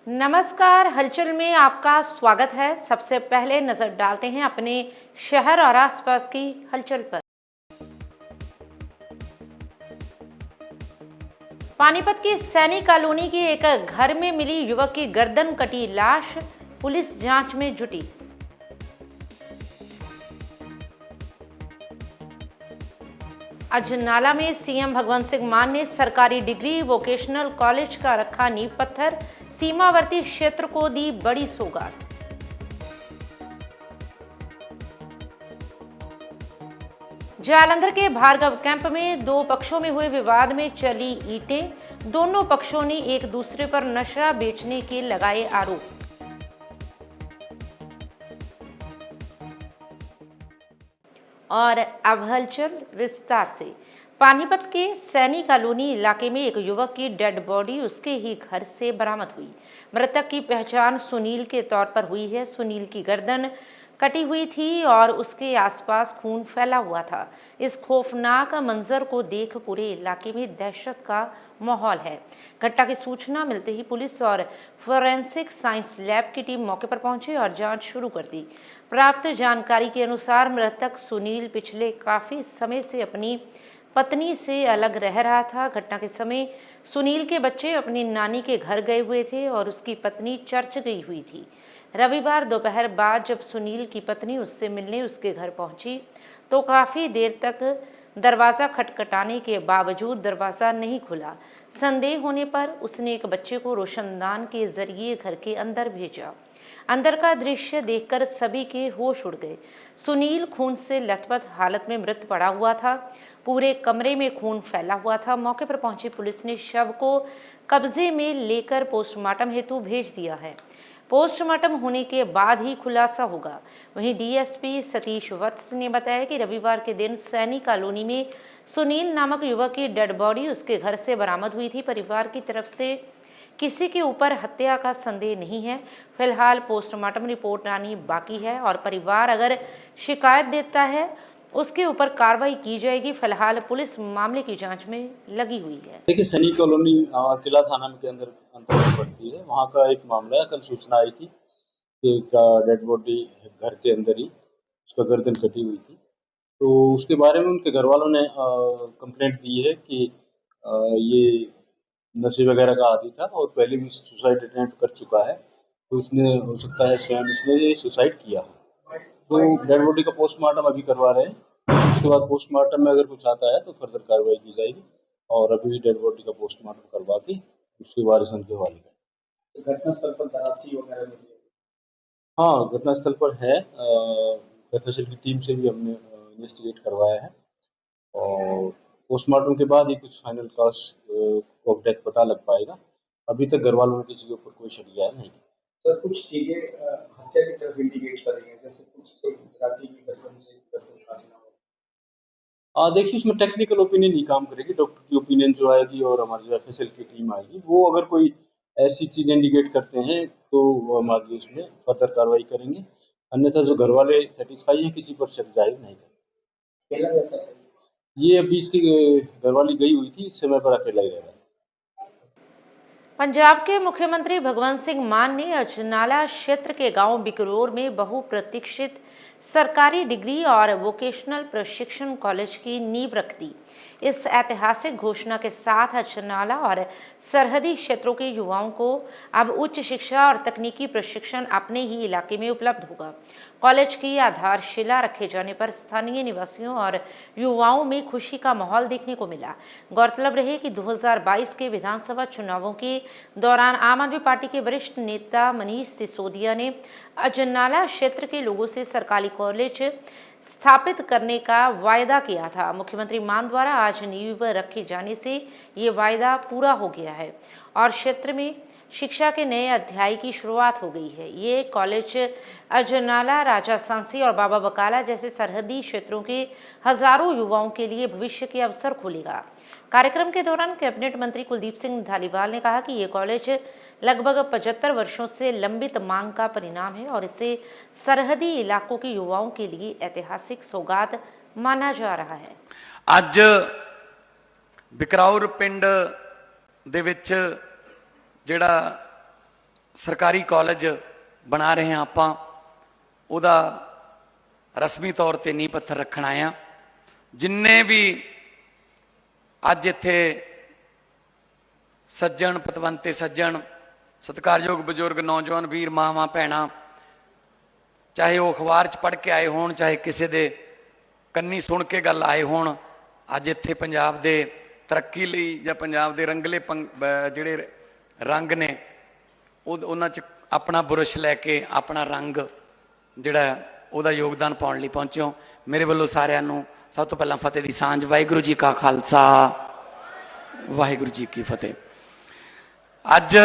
नमस्कार, हलचल में आपका स्वागत है। सबसे पहले नजर डालते हैं अपने शहर और आसपास की हलचल पर। पानीपत की सैनी कॉलोनी के एक घर में मिली युवक की गर्दन कटी लाश, पुलिस जांच में जुटी। अजनाला में सीएम भगवंत सिंह मान ने सरकारी डिग्री वोकेशनल कॉलेज का रखा नींव पत्थर, सीमावर्ती क्षेत्र को दी बड़ी सौगात। जालंधर के भार्गव कैंप में दो पक्षों में हुए विवाद में चली ईंटें, दोनों पक्षों ने एक दूसरे पर नशा बेचने के लगाए आरोप। और अब हलचल विस्तार से। पानीपत के सैनी कॉलोनी इलाके में एक युवक की डेड बॉडी उसके ही घर से बरामद हुई। मृतक की पहचान सुनील के तौर पर हुई है। सुनील की गर्दन कटी हुई थी और उसके आसपास खून फैला हुआ था। इस खौफनाक मंजर को देख पूरे इलाके में दहशत का माहौल है। घटना की सूचना मिलते ही पुलिस और फोरेंसिक साइंस लैब की टीम मौके पर पहुंची और जांच शुरू कर दी। प्राप्त जानकारी के अनुसार मृतक सुनील पिछले काफी समय से अपनी पत्नी से अलग रह रहा था। घटना के समय सुनील के बच्चे अपनी नानी के घर गए हुए थे और उसकी पत्नी चर्च गई हुई थी। रविवार दोपहर बाद जब सुनील की पत्नी उससे मिलने उसके घर पहुंची तो काफी देर तक दरवाजा खटखटाने के बावजूद दरवाजा नहीं खुला। संदेह होने पर उसने एक बच्चे को रोशनदान के जरिए घर के अंदर भेजा। अंदर का दृश्य देखकर सभी के होश उड़ गए। सुनील खून से लथपथ हालत में मृत पड़ा हुआ था। पूरे कमरे में खून फैला हुआ था। मौके पर पहुंची पुलिस ने शव को कब्जे में लेकर पोस्टमार्टम हेतु भेज दिया है। पोस्टमार्टम होने के बाद ही खुलासा होगा। वहीं डीएसपी सतीश वत्स ने बताया कि रविवार के दिन सैनी कॉलोनी में सुनील नामक युवक की डेड बॉडी उसके घर से बरामद हुई थी। परिवार की तरफ से किसी के ऊपर हत्या का संदेह नहीं है। फिलहाल पोस्टमार्टम रिपोर्ट आनी बाकी है और परिवार अगर शिकायत देता है उसके ऊपर कार्रवाई की जाएगी। फिलहाल पुलिस मामले की जांच में लगी हुई है। देखिए, सैनी कॉलोनी किला थाना के अंतर्गत पड़ती है। वहाँ का एक मामला है। कल सूचना आई थी कि एक डेड बॉडी घर के अंदर ही उसका गर्दन कटी हुई थी। तो उसके बारे में उनके घर वालों ने कंप्लेंट दी है कि ये नशे वगैरह का आदी था और पहले भी सुसाइड अटेम्प्ट कर चुका है। तो उसने हो सकता है स्वयं इसने ये सुसाइड किया। तो डेड बॉडी का पोस्टमार्टम अभी करवा रहे हैं। उसके बाद पोस्टमार्टम में अगर कुछ आता है तो फर्दर कार्रवाई की जाएगी और अभी डेड बॉडी का पोस्टमार्टम करवा के उसके वारिसन के हवाले करें। घटनास्थल पर तलाशी वगैरह मिली है? हाँ, घटनास्थल पर है। घटनास्थल की टीम से भी हमने इन्वेस्टिगेट करवाया है और पोस्टमार्टम के बाद ही कुछ फाइनल कॉज ऑफ डेथ पता लग पाएगा। अभी तक घर वालों ने किसी के ऊपर कोई शक जाहिर नहीं। सर, कुछ चीजें हत्या की तरफ इंडिकेट कर रही हैं, जैसे कुछ से रात्रि की गर्दन से गर्दन काटना हो। देखिए, उसमें टेक्निकल ओपिनियन ही काम करेगी। डॉक्टर की ओपिनियन जो आएगी और हमारी जो एफएसएल की टीम आएगी, वो अगर कोई ऐसी चीज इंडिकेट करते हैं तो वो हम आगे उसमें फर्दर कार्रवाई करेंगे। अन्यथा जो घर वाले सेटिस्फाई है, किसी पर शक जाहिर नहीं करेंगे। अकेला रहता है? ये अभी इसकी घर वाली गई हुई थी, इस समय पर अकेला ही रह रहा है। पंजाब के मुख्यमंत्री भगवंत सिंह मान ने अजनाला क्षेत्र के गांव बिकरोर में बहुप्रतीक्षित सरकारी डिग्री और वोकेशनल प्रशिक्षण कॉलेज की नींव रख दी। इस ऐतिहासिक घोषणा के साथ अजनाला और सरहदी क्षेत्रों के युवाओं को अब उच्च शिक्षा और तकनीकी प्रशिक्षण अपने ही इलाके में उपलब्ध होगा। कॉलेज की आधारशिला रखे जाने पर स्थानीय निवासियों और युवाओं में खुशी का माहौल देखने को मिला। गौरतलब रहे कि 2022 के विधानसभा चुनावों के दौरान आम आदमी पार्टी के वरिष्ठ नेता मनीष सिसोदिया ने अजनाला क्षेत्र के लोगों से सरकारी कॉलेज स्थापित करने का वायदा किया था। मुख्यमंत्री मान द्वारा आज नींव रखे जाने से ये वायदा पूरा हो गया है और क्षेत्र में शिक्षा के नए अध्याय की शुरुआत हो गई है। ये कॉलेज अजनाला, राजा सांसी और बाबा बकाला जैसे सरहदी क्षेत्रों के हजारों युवाओं के लिए भविष्य के अवसर खोलेगा। कार्यक्रम के दौरान कैबिनेट मंत्री कुलदीप सिंह धालीवाल ने कहा कि ये कॉलेज लगभग 75 वर्षों से लंबित मांग का परिणाम है और इसे सरहदी इलाकों के युवाओं के लिए ऐतिहासिक सौगात माना जा रहा है। ਅੱਜ ਬਿਕਰੌਰ ਪਿੰਡ ਦੇ ਵਿੱਚ ਜਿਹੜਾ ਸਰਕਾਰੀ ਕਾਲਜ ਬਣਾ ਰਹੇ ਹਾਂ ਆਪਾਂ, ਉਹਦਾ ਰਸਮੀ ਤੌਰ ਤੇ ਨੀਂਹ ਪੱਥਰ ਰੱਖਣ ਆਏ ਹਾਂ। ਜਿੰਨੇ ਵੀ ਅੱਜ ਇੱਥੇ ਸੱਜਣ ਪਤਵੰਤੇ ਸੱਜਣ, ਸਤਿਕਾਰਯੋਗ ਬਜ਼ੁਰਗ, ਨੌਜਵਾਨ ਵੀਰ, ਮਾਵਾਂ, ਭੈਣਾਂ, ਚਾਹੇ ਉਹ ਅਖਬਾਰ 'ਚ ਪੜ੍ਹ ਕੇ ਆਏ ਹੋਣ, ਚਾਹੇ ਕਿਸੇ ਦੇ ਕੰਨੀ ਸੁਣ ਕੇ ਗੱਲ ਆਏ ਹੋਣ, ਅੱਜ ਇੱਥੇ ਪੰਜਾਬ ਦੇ ਤਰੱਕੀ ਲਈ ਜਾਂ ਪੰਜਾਬ ਦੇ ਰੰਗਲੇ ਜਿਹੜੇ ਰੰਗ ਨੇ ਉਹਨਾਂ 'ਚ ਆਪਣਾ ਬੁਰਸ਼ ਲੈ ਕੇ ਆਪਣਾ ਰੰਗ ਜਿਹੜਾ ਉਹਦਾ ਯੋਗਦਾਨ ਪਾਉਣ ਲਈ ਪਹੁੰਚੋ। ਮੇਰੇ ਵੱਲੋਂ ਸਾਰਿਆਂ ਨੂੰ ਸਭ ਤੋਂ ਪਹਿਲਾਂ ਫਤਿਹ ਦੀ ਸਾਂਝ। ਵਾਹਿਗੁਰੂ ਜੀ ਕਾ ਖਾਲਸਾ, ਵਾਹਿਗੁਰੂ ਜੀ ਕੀ ਫਤਿਹ। ਅੱਜ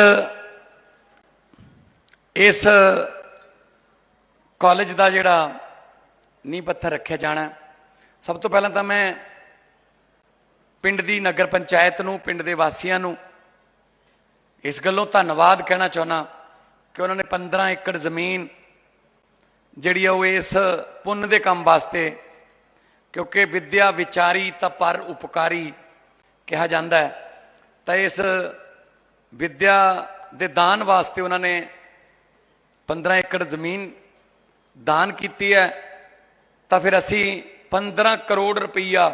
ਇਸ ਕਾਲਜ ਦਾ ਜਿਹੜਾ ਨੀਂਹ ਪੱਥਰ ਰੱਖਿਆ ਜਾਣਾ, ਸਭ ਤੋਂ ਪਹਿਲਾਂ ਤਾਂ ਮੈਂ ਪਿੰਡ ਦੀ ਨਗਰ ਪੰਚਾਇਤ ਨੂੰ, ਪਿੰਡ ਦੇ ਵਾਸੀਆਂ ਨੂੰ ਇਸ ਗੱਲੋਂ ਧੰਨਵਾਦ ਕਹਿਣਾ ਚਾਹੁੰਦਾ ਕਿ ਉਹਨਾਂ ਨੇ 15 ਏਕੜ ਜ਼ਮੀਨ ਜਿਹੜੀ ਆ ਉਹ ਇਸ ਪੁੰਨ ਦੇ ਕੰਮ ਵਾਸਤੇ, ਕਿਉਂਕਿ ਵਿਦਿਆ ਵਿਚਾਰੀ ਤਾਂ ਪਰ ਉਪਕਾਰੀ ਕਿਹਾ ਜਾਂਦਾ ਹੈ, ਤਾਂ ਇਸ ਵਿਦਿਆ ਦੇ ਦਾਨ ਵਾਸਤੇ ਉਹਨਾਂ ਨੇ 15 ਏਕੜ ਜ਼ਮੀਨ ਦਾਨ ਕੀਤੀ ਹੈ। ਤਾਂ ਫਿਰ ਅਸੀਂ 15 ਕਰੋੜ ਰੁਪਈਆ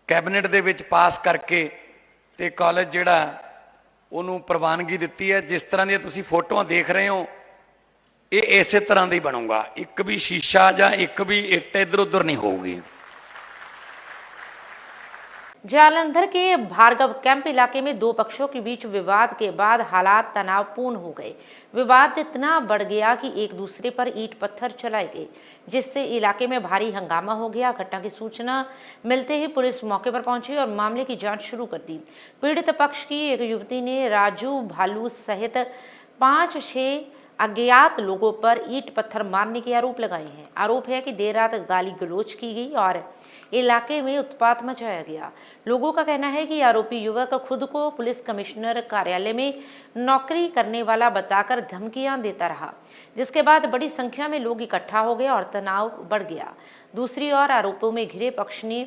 ਕੈਬਨਿਟ ਦੇ ਵਿੱਚ ਪਾਸ ਕਰਕੇ ਤੇ ਕਾਲਜ ਜਿਹੜਾ ਉਹਨੂੰ ਪ੍ਰਵਾਨਗੀ ਦਿੱਤੀ ਹੈ। ਜਿਸ ਤਰ੍ਹਾਂ ਦੀਆਂ ਤੁਸੀਂ ਫੋਟੋਆਂ ਦੇਖ ਰਹੇ ਹੋ, ਇਹ ਇਸੇ ਤਰ੍ਹਾਂ ਦਾ ਹੀ ਬਣੂਗਾ। ਇੱਕ ਵੀ ਸ਼ੀਸ਼ਾ ਜਾਂ ਇੱਕ भी ਇੱਟ इधर उधर नहीं होगी। जालंधर के भार्गव कैंप इलाके में दो पक्षों के बीच विवाद के बाद हालात तनावपूर्ण हो गए। विवाद इतना बढ़ गया कि एक दूसरे पर ईंट पत्थर चलाए गए, जिससे इलाके में भारी हंगामा हो गया। घटना की सूचना मिलते ही पुलिस मौके पर पहुंची और मामले की जांच शुरू कर दी। पीड़ित पक्ष की एक युवती ने राजू भालू सहित 5-6 अज्ञात लोगों पर ईंट पत्थर मारने के आरोप लगाए हैं। आरोप है कि देर रात गाली गलौज की गई और इलाके में उत्पात मचाया गया। लोगों का कहना है कि आरोपी युवक खुद को पुलिस कमिश्नर कार्यालय में नौकरी करने वाला बताकर धमकियां देता रहा, जिसके बाद बड़ी संख्या में लोग इकट्ठा हो गए और तनाव बढ़ गया। दूसरी ओर आरोपों में घिरे पक्ष ने